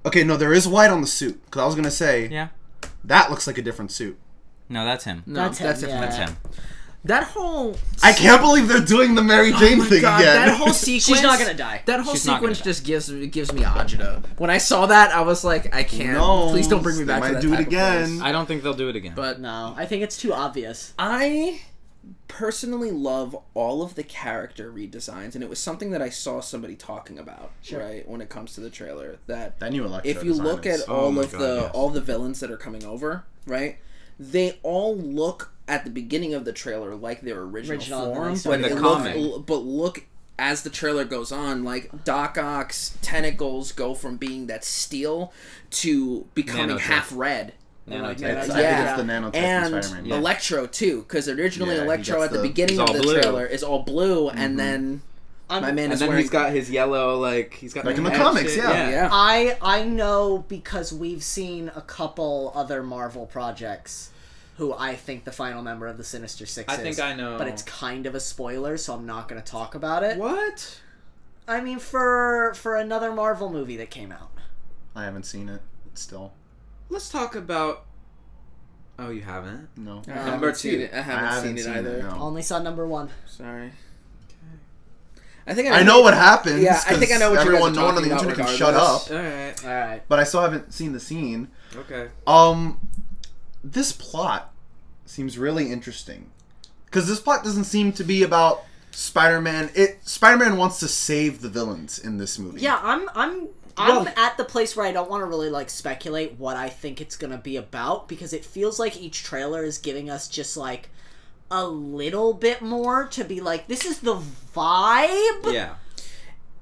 Okay, no, there is white on the suit. Because I was gonna say, that looks like a different suit. No, that's him. No, that's him. That whole... I can't believe they're doing the Mary Jane thing again. That whole sequence... She's not gonna die. That whole sequence just gives me agita. When I saw that, I was like, I can't. Please don't bring me back to that. They might do it again. I don't think they'll do it again. But no, I think it's too obvious. I personally love all of the character redesigns, and it was something that I saw somebody talking about, right, when it comes to the trailer. That new Electro if you look at all the villains that are coming over, right, they all look at the beginning of the trailer like their original form, but look as the trailer goes on, like Doc Ock's tentacles go from being that steel to becoming half red. I think it's the nanotech and Spider-Man. Electro too, because originally Electro at the beginning of the trailer is all blue, and then My man And is then wearing... he's got his yellow, he's got Like in the head comics, shit. yeah. I know because we've seen a couple other Marvel projects who I think the final member of the Sinister Six I is. think I know. But it's kind of a spoiler, so I'm not going to talk about it. What? I mean, for another Marvel movie that came out. I haven't seen it still. Let's talk about... Oh, you haven't? No. I Number haven't seen 2. it. I haven't seen it either. no. Only saw number 1. Sorry. I think I know what happens. Yeah, I think I know what you guys are no one on the talking internet about can shut up. regardless. Alright. But I still haven't seen the scene. Okay. This plot seems really interesting. Because this plot doesn't seem to be about Spider-Man. Spider-Man wants to save the villains in this movie. Yeah, I'm at the place where I don't want to really like speculate what I think it's gonna be about, because it feels like each trailer is giving us just like a little bit more to be like, this is the vibe Yeah.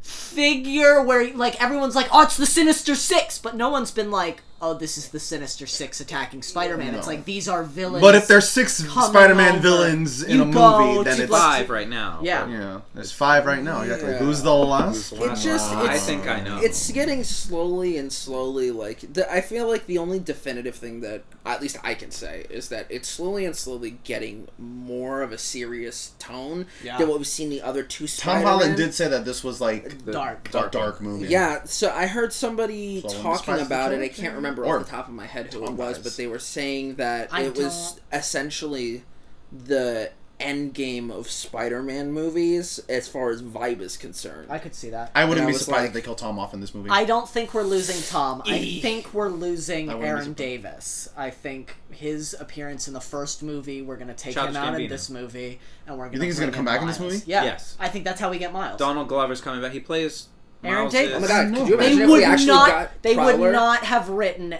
figure where like everyone's like, oh, it's the Sinister Six, but no one's been like, oh, this is the Sinister Six attacking Spider-Man. No. It's like, these are villains. But if there's 6 coming Spider-Man over, villains in you a go movie, then to, it's... like, 5 right now. Yeah. Yeah, there's 5 right now. Exactly. Yeah. Who's the last? It just... I It's, think I know. it's getting slowly and slowly, like... I feel like the only definitive thing that, at least I can say, is that it's slowly and slowly getting more of a serious tone than what we've seen the other 2 Tom Spider-Man. Holland did say that this was like dark movie. Yeah, so I heard somebody So I'm talking surprised about the it. I joke, can't remember or off the top of my head who it Tom was, Cruise. but they were saying that I it was essentially the end game of Spider-Man movies as far as vibe is concerned. I could see that. I wouldn't And I be was surprised like- if they kill Tom off in this movie. I don't think we're losing Tom. I think we're losing I wouldn't be Aaron surprised. Davis. I think his appearance in the first movie, we're going to take Childish him out in Gambino. this movie, and we're going to You think he's going gonna to come back in this movie? Yeah. Yes. I think that's how we get Miles. Donald Glover's coming back. He plays Aaron Miles' Davis. Oh my god, could you They imagine if would we actually not. got They Prowler? would not have written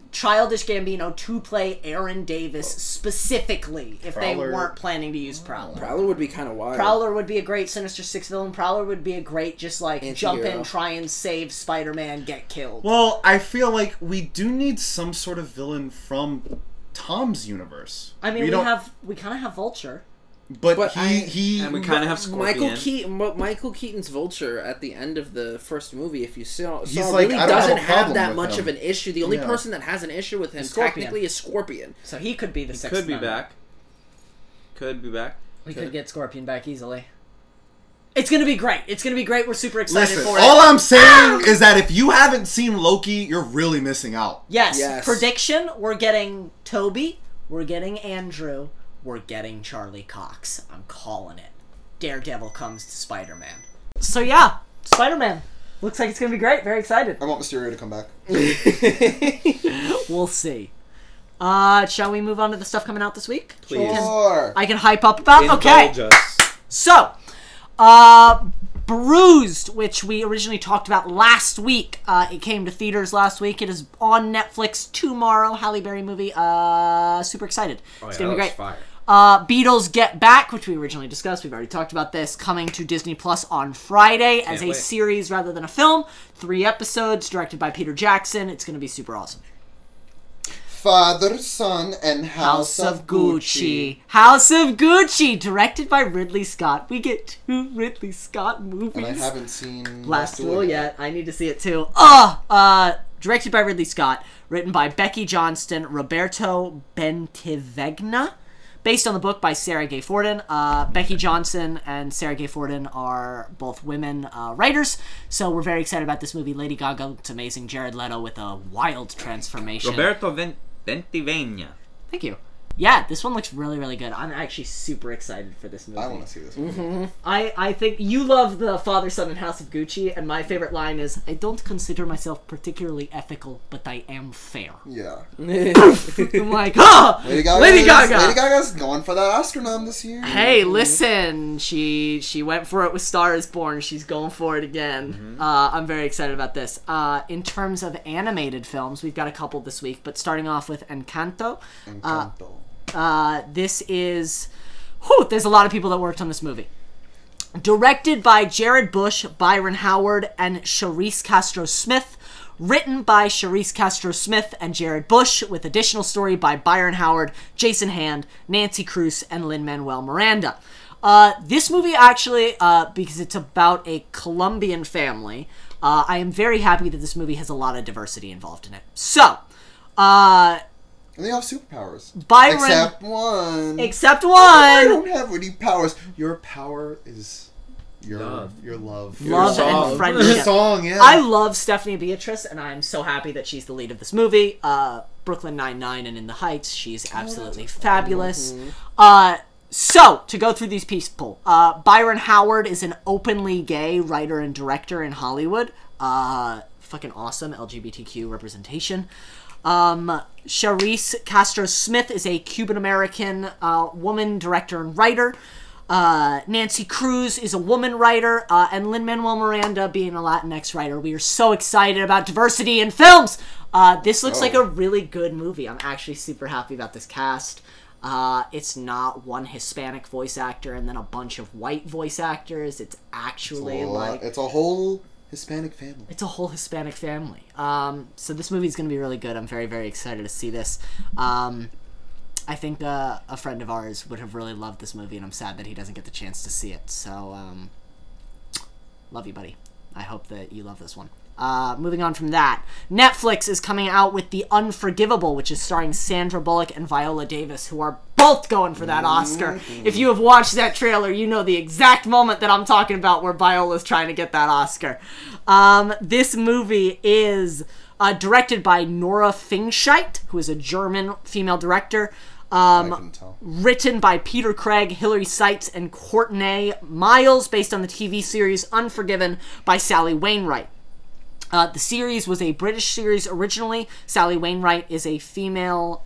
Childish Gambino to play Aaron Davis specifically if they Prowler. weren't planning to use Prowler. Prowler would be kind of wild. Prowler would be a great Sinister Six villain. Prowler would be a great just like jump in, Anti-hero. try and save Spider-Man, get killed. Well, I feel like we do need some sort of villain from Tom's universe. I mean, we don't, kind of have Vulture. but I- he And we kind of have Scorpion. Michael Keaton's Vulture at the end of the first movie, if you saw He's really like, I don't have a doesn't have problem that with much him. of an issue. The only Yeah. person that has an issue with him Scorpion. technically is Scorpion. So he could be the sixth Could be member. back. Could be back. We could get Scorpion back easily. It's gonna be great. It's gonna be great. We're super excited Listen, for it. all I'm saying is that if you haven't seen Loki, you're really missing out. Yes. Yes. Prediction: we're getting Toby. We're getting Andrew. We're getting Charlie Cox. I'm calling it. Daredevil comes to Spider-Man. So yeah, Spider-Man. Looks like it's gonna be great. Very excited. I want Mysterio to come back. We'll see. Shall we move on to the stuff coming out this week? Please. Sure. I can hype up about. Okay. Indulge us. So, Bruised, which we originally talked about last week. It came to theaters last week. It is on Netflix tomorrow. Halle Berry movie. Super excited. It's gonna be great. Fire. Beatles Get Back, which we originally discussed. We've already talked about this. Coming to Disney Plus on Friday as a wait. series rather than a film. 3 episodes, directed by Peter Jackson. It's gonna be super awesome. Father, Son, and House of Gucci. House of Gucci, directed by Ridley Scott. We get 2 Ridley Scott movies. And I haven't seen Last Duel yet. I need to see it too. Directed by Ridley Scott, written by Becky Johnston, Roberto Bentivegna, based on the book by Sarah Gay Forden. Becky Johnson and Sarah Gay Forden are both women writers, so we're very excited about this movie. Lady Gaga looks amazing. Jared Leto with a wild transformation. Roberto Bentivegna. Thank you. Yeah, this one looks really, really good. I'm actually super excited for this movie. I want to see this movie. I think you love the Father, Son, and House of Gucci, and my favorite line is, I don't consider myself particularly ethical, but I am fair. Yeah. I'm like, ah! Lady Gaga. Lady Gaga! Lady Gaga's going for that Oscar nom this year. Hey, listen, she went for it with Star is Born. She's going for it again. I'm very excited about this. In terms of animated films, we've got a couple this week, but starting off with Encanto. Encanto. This is... there's a lot of people that worked on this movie. Directed by Jared Bush, Byron Howard, and Charisse Castro-Smith. Written by Charisse Castro-Smith and Jared Bush, with additional story by Byron Howard, Jason Hand, Nancy Cruz, and Lin-Manuel Miranda. This movie actually, because it's about a Colombian family, I am very happy that this movie has a lot of diversity involved in it. So, and they have superpowers. Byron... Except one. I don't have any powers. Your power is your love. Love song. and friendship. Your song, yeah. I love Stephanie Beatrice, and I'm so happy that she's the lead of this movie. Brooklyn Nine-Nine and In the Heights, she's absolutely fabulous. So, to go through these people, Byron Howard is an openly gay writer and director in Hollywood. Fucking awesome LGBTQ representation. Charisse Castro-Smith is a Cuban-American woman director and writer. Nancy Cruz is a woman writer, and Lin-Manuel Miranda being a Latinx writer. We are so excited about diversity in films! This looks like a really good movie. I'm actually super happy about this cast. It's not one Hispanic voice actor and then a bunch of white voice actors. It's actually it's a whole Hispanic family. It's a whole Hispanic family. So this movie's going to be really good. I'm very, very excited to see this. I think a friend of ours would have really loved this movie, and I'm sad that he doesn't get the chance to see it. So, love you, buddy. I hope that you love this one. Moving on from that, Netflix is coming out with The Unforgivable, which is starring Sandra Bullock and Viola Davis, who are both going for that Oscar. If you have watched that trailer, you know the exact moment that I'm talking about where Viola's trying to get that Oscar. This movie is directed by Nora Fingscheidt, who is a German female director. I couldn't tell. Written by Peter Craig, Hilary Seitz, and Courtney Miles, based on the TV series Unforgiven by Sally Wainwright. The series was a British series originally. Sally Wainwright is a female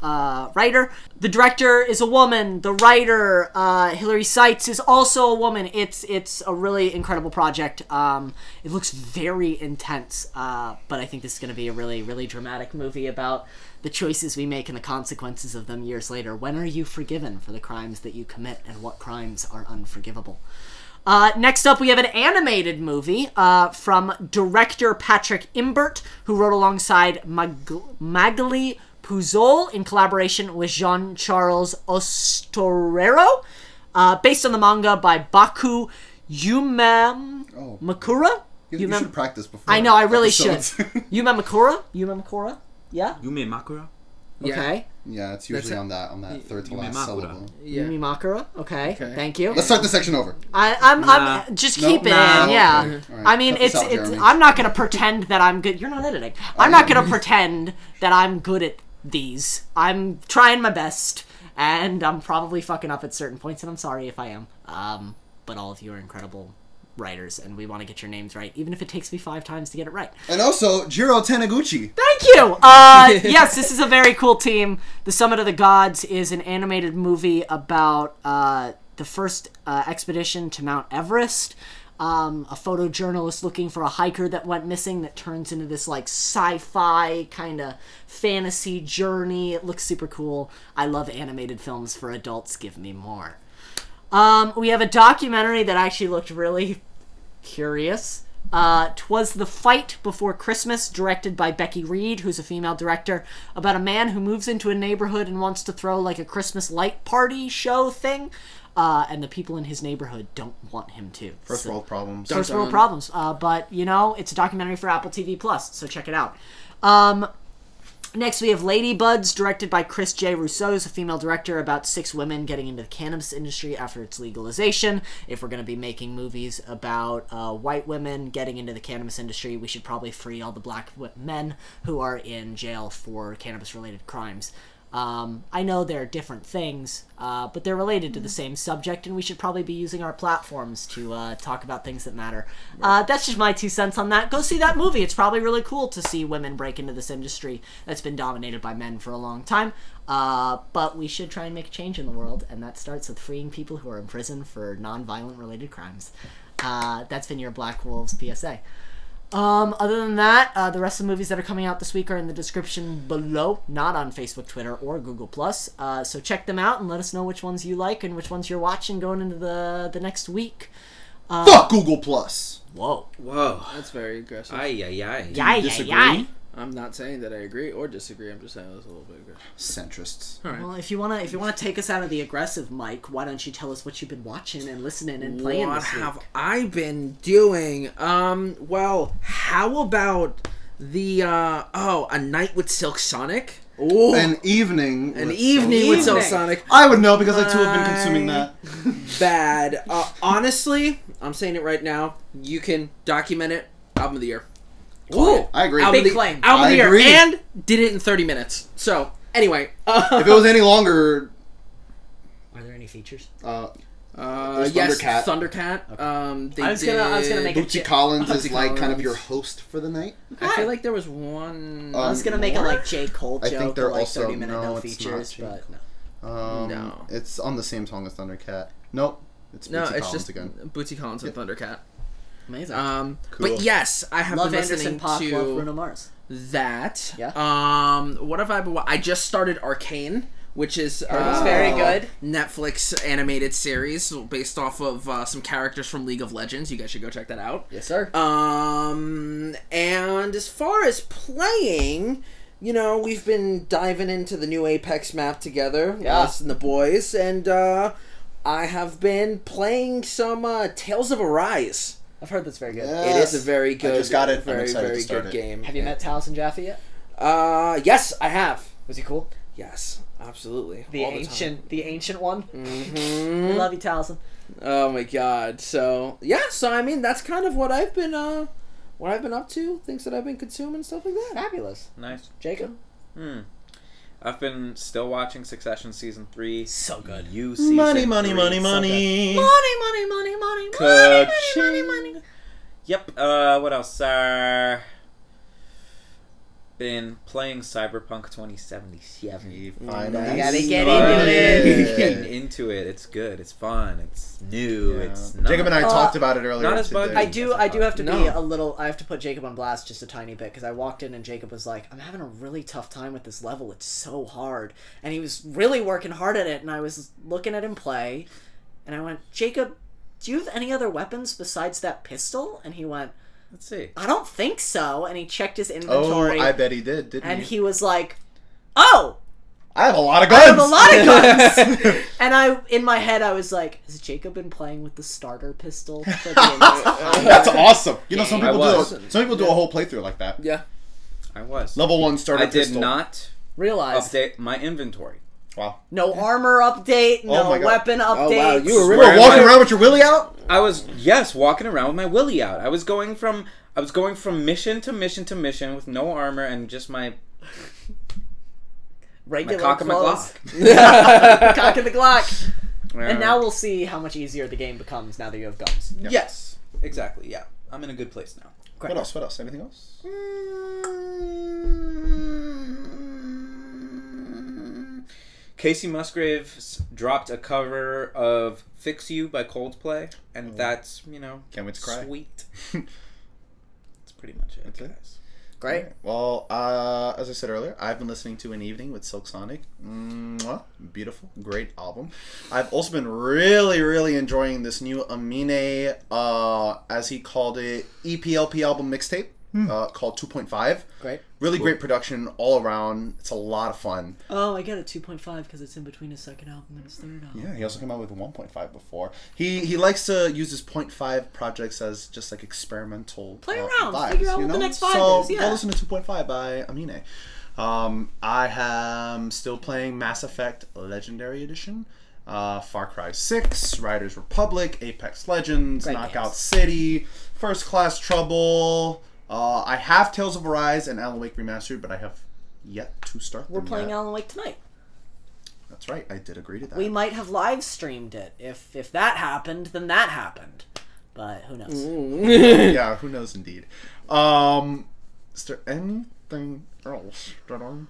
writer. The director is a woman. The writer, Hilary Seitz, is also a woman. It's a really incredible project. It looks very intense, but I think this is going to be a really, really dramatic movie about the choices we make and the consequences of them years later. When are you forgiven for the crimes that you commit, and what crimes are unforgivable? Next up, we have an animated movie from director Patrick Imbert, who wrote alongside Magali Puzol in collaboration with Jean-Charles Ostorero, based on the manga by Baku Yumemakura. You should practice before. I know, I really should. episodes. Yumemakura? Yeah? Yumemakura? Okay. Yeah, it's usually on that third to last syllable. Yeah. Yumemakura? Okay. Thank you. Let's start the section over. I'm just keep it in, yeah. Okay. All right. I mean, Cut this out, Jeremy. I'm not gonna pretend that I'm good. You're not editing. I'm not gonna pretend that I'm good at these. I'm trying my best, and I'm probably fucking up at certain points, and I'm sorry if I am. But all of you are incredible writers, and we want to get your names right, even if it takes me 5 times to get it right. And also, Jiro Taniguchi. Thank you! Yes, this is a very cool team. The Summit of the Gods is an animated movie about the first expedition to Mount Everest. A photojournalist looking for a hiker that went missing that turns into this, like, sci-fi kind of fantasy journey. It looks super cool. I love animated films for adults. Give me more. We have a documentary that actually looked really curious. 'Twas the Fight Before Christmas, directed by Becky Reed, who's a female director, about a man who moves into a neighborhood and wants to throw like a Christmas light party show thing, and the people in his neighborhood don't want him to. First world problems. First world problems. But, you know, it's a documentary for Apple TV+, so check it out. Next, we have Ladybuds, directed by Chris J. Rousseau, who's a female director, about 6 women getting into the cannabis industry after its legalization. If we're going to be making movies about white women getting into the cannabis industry, we should probably free all the black men who are in jail for cannabis-related crimes. I know they're different things, but they're related to the same subject, and we should probably be using our platforms to talk about things that matter. That's just my 2 cents on that. Go see that movie. It's probably really cool to see women break into this industry that's been dominated by men for a long time. But we should try and make a change in the world, and that starts with freeing people who are in prison for non-violent related crimes. That's been your Blackwolves PSA. Other than that, the rest of the movies that are coming out this week are in the description below, not on Facebook, Twitter, or Google+. So check them out and let us know which ones you like and which ones you're watching going into the next week. Fuck Google+. Whoa. Whoa. That's very aggressive. Ay, ay, ay. Yay, disagree? yay. I'm not saying that I agree or disagree. I'm just saying it's a little bit good. Centrists. All right. Well, if you wanna take us out of the aggressive, Mike, why don't you tell us what you've been watching and listening and playing What this week? have I been doing? Well, how about the A Night with Silk Sonic? Ooh, An evening. an with evening with Silk Evening. Sonic. I would know because I too have been consuming that. Bad. Honestly, I'm saying it right now. You can document it. Album of the year. Ooh, I agree. Album of Big the, claim. Album of the I year, agree. and did it in 30 minutes. So anyway, If it was any longer, Are there any features? there's yes, Thundercat. Thundercat. They I was gonna make a Bootsy Collins is Bootsy like kind of Collins. your host for the night. I feel like there was one. I was gonna make a like J. Cole I joke, think they're or like also- 30-minute no, no it's features, not J. but no. No. It's on the same song as Thundercat. Nope, it's No, Bootsy it's Collins just again. Bootsy Collins and Thundercat. Amazing. Cool. But yes, I have Love been Anderson listening Pop, to love Bruno Mars. that. Yeah. What have I been? I just started Arcane, which is It's very good. Netflix animated series based off of some characters from League of Legends. You guys should go check that out. Yes, sir. And as far as playing, you know, we've been diving into the new Apex map together, Yeah. us and the boys, and I have been playing some Tales of Arise. I've heard that's very good. It is a very good, I just got it. I'm very, excited to very start good it. game. Have you met Taliesin Jaffe yet? Yes, I have. Was he cool? Yes, absolutely. The All ancient one. time. We love you, Taliesin. Oh my god. So yeah. So I mean, that's kind of what I've been up to. Things that I've been consuming, stuff like that. Fabulous. Nice. Jacob. I've been still watching Succession season 3. So good. You season Money, 3. money, money, So money. Ka-ching. Yep. What else? Been playing Cyberpunk 2077. Finally gotta get started. into it. Getting into it. It's good. It's fun. It's new. Yeah. It's not, Jacob and I talked about it earlier. not as today. buggy. I do have to be No. a little. I have to put Jacob on blast just a tiny bit because I walked in and Jacob was like, "I'm having a really tough time with this level. It's so hard," and he was really working hard at it. And I was looking at him play, and I went, "Jacob, do you have any other weapons besides that pistol?" And he went, Let's see. "I don't think so." And he checked his Oh, inventory, I bet he did, didn't and he? he was like, "Oh, I have a lot of I guns. have a lot of guns." And I, in my head, I was like, "Has Jacob been playing with the starter pistol for the entire That's awesome. You know, some I people was. do a whole playthrough like that. Yeah. I was. Level 1 starter I did pistol. not realize update my inventory. Wow. no armor update, Oh no my God. weapon updates." wow, you were You really were walking around with your willy out? I was walking around with my willy out. I was going from mission to mission to mission with no armor and just my regular cock and my clothes. Glock. Cock and the Glock. Yeah. And now we'll see how much easier the game becomes now that you have guns. Yes, exactly. Yeah, I'm in a good place now. Great. What else? Anything else? Casey Musgraves dropped a cover of "Fix You" by Coldplay, and that's Can't wait to cry. sweet. That's pretty much it, That's it. guys. Great. Well, as I said earlier, I've been listening to An Evening with Silk Sonic. Mwah. Beautiful. Great album. I've also been really, really enjoying this new Amine, as he called it, EPLP album mixtape called 2.5. Great. Really great production all around. It's a lot of fun. Oh, I get a 2.5 because it's in between his second album and his third album. Yeah, he also came out with a 1.5 before. He likes to use his 0.5 projects as just like experimental Play around, vibes, figure out you what the know? next vibe so is, yeah. go listen to 2.5 by Amine. I am still playing Mass Effect Legendary Edition, Far Cry 6, Riders Republic, Apex Legends, Great Knockout games. City, First Class Trouble. I have Tales of Arise and Alan Wake Remastered, but I have yet to start We're them playing yet. Alan Wake tonight. That's right, I did agree to that. We might have live streamed it. If that happened, then that happened. But who knows? Yeah, who knows indeed. Is there anything else that I'm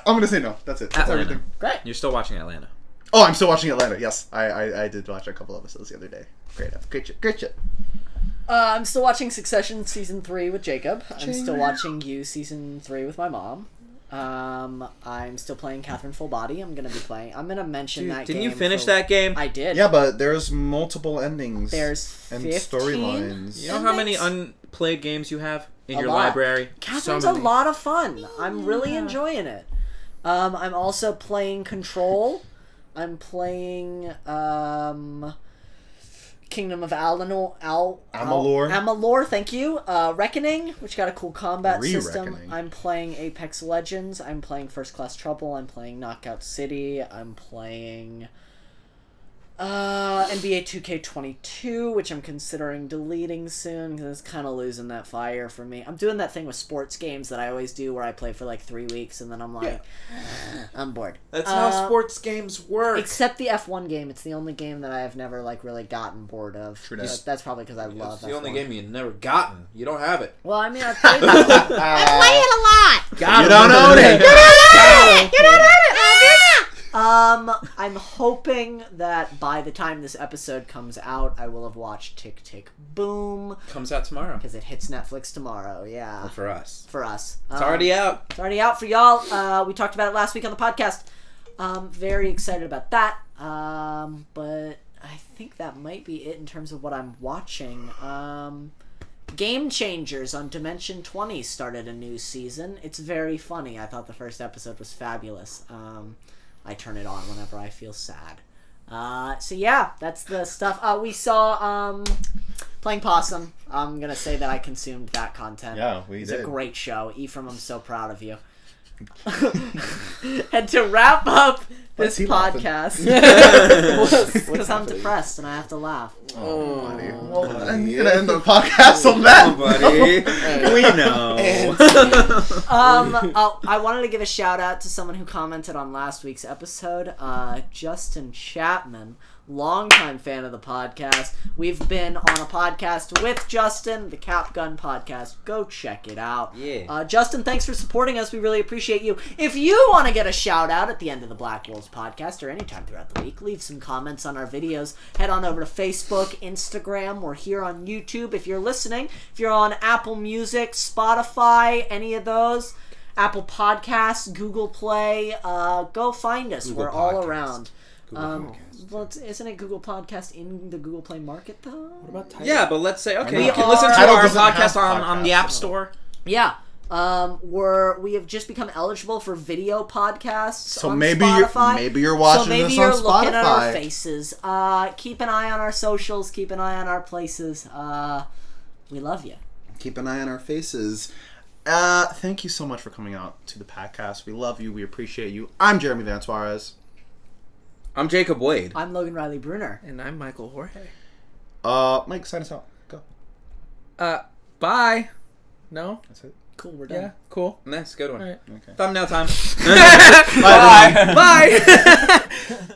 gonna say no. That's it. That's Atlanta. everything. Great. You're still watching Atlanta. Oh, I'm still watching Atlanta. Yes, I did watch a couple episodes the other day. Great shit. I'm still watching Succession Season 3 with Jacob. I'm still watching You Season 3 with my mom. I'm still playing Catherine Full Body. I'm gonna mention that. Didn't game you finish that game? I did. Yeah, but there's multiple endings. There's and 15 storylines. You know how many unplayed games you have in your lot. library? Catherine's a lot of fun. I'm really enjoying it. I'm also playing Control. I'm playing Kingdom of Amalur, thank you. Reckoning, which got a cool combat system. I'm playing Apex Legends. I'm playing First Class Trouble. I'm playing Knockout City. I'm playing NBA 2K22, which I'm considering deleting soon because it's kind of losing that fire for me. I'm doing that thing with sports games that I always do where I play for like 3 weeks and then I'm like, I'm bored. That's how sports games work. Except the F1 game. It's the only game that I have never like really gotten bored of. True. That's probably because I love It's the F1. only game you've never gotten. You don't have it. Well, I mean, I played it. I play it a lot. You don't own it. You don't own it. I'm hoping that by the time this episode comes out, I will have watched Tick Tick Boom. Comes out tomorrow. Because it hits Netflix tomorrow, yeah. For us. For us. It's already out. It's already out for y'all. We talked about it last week on the podcast. Very excited about that. But I think that might be it in terms of what I'm watching. Game Changers on Dimension 20 started a new season. It's very funny. I thought the first episode was fabulous. I turn it on whenever I feel sad. So yeah, that's the stuff. We saw Playing Possum. I'm gonna say that I consumed that content. Yeah, we did. It's a great show. Ephraim, I'm so proud of you. And to wrap up this podcast, because I'm depressed and I have to laugh. Oh, buddy. Well, I'm gonna end the podcast on that, buddy. We know. I wanted to give a shout out to someone who commented on last week's episode, Justin Chapman, longtime fan of the podcast. We've been on a podcast with Justin, the Cap Gun podcast. Go check it out. Yeah. Justin, thanks for supporting us. We really appreciate you. If you want to get a shout out at the end of the Blackwolves podcast or anytime throughout the week, leave some comments on our videos. Head on over to Facebook, Instagram. We're here on YouTube. If you're listening, if you're on Apple Music, Spotify, any of those, Apple Podcasts, Google Play, go find us. We're all around. Well, isn't it Google Podcast in the Google Play market though? What about Tidal? Yeah, but let's say, okay, We you can are- listen to Tidal our doesn't have podcast on the podcasts, App no. Store. Yeah. We have just become eligible for video podcasts So on maybe Spotify. you're watching so maybe this you're on looking at our Spotify. faces. Keep an eye on our socials. Keep an eye on our places. We love you. Keep an eye on our faces. Thank you so much for coming out to the Packcast. We love you. We appreciate you. I'm Jeremy Van Suarez. I'm Jacob Wade. I'm Logan Riley Bruner. And I'm Michael Jorge. Mike, sign us out. Go. Bye. No? That's it. Cool. We're done. Yeah, cool. Nice, good one. All right. Okay. Thumbnail time. Bye. Bye.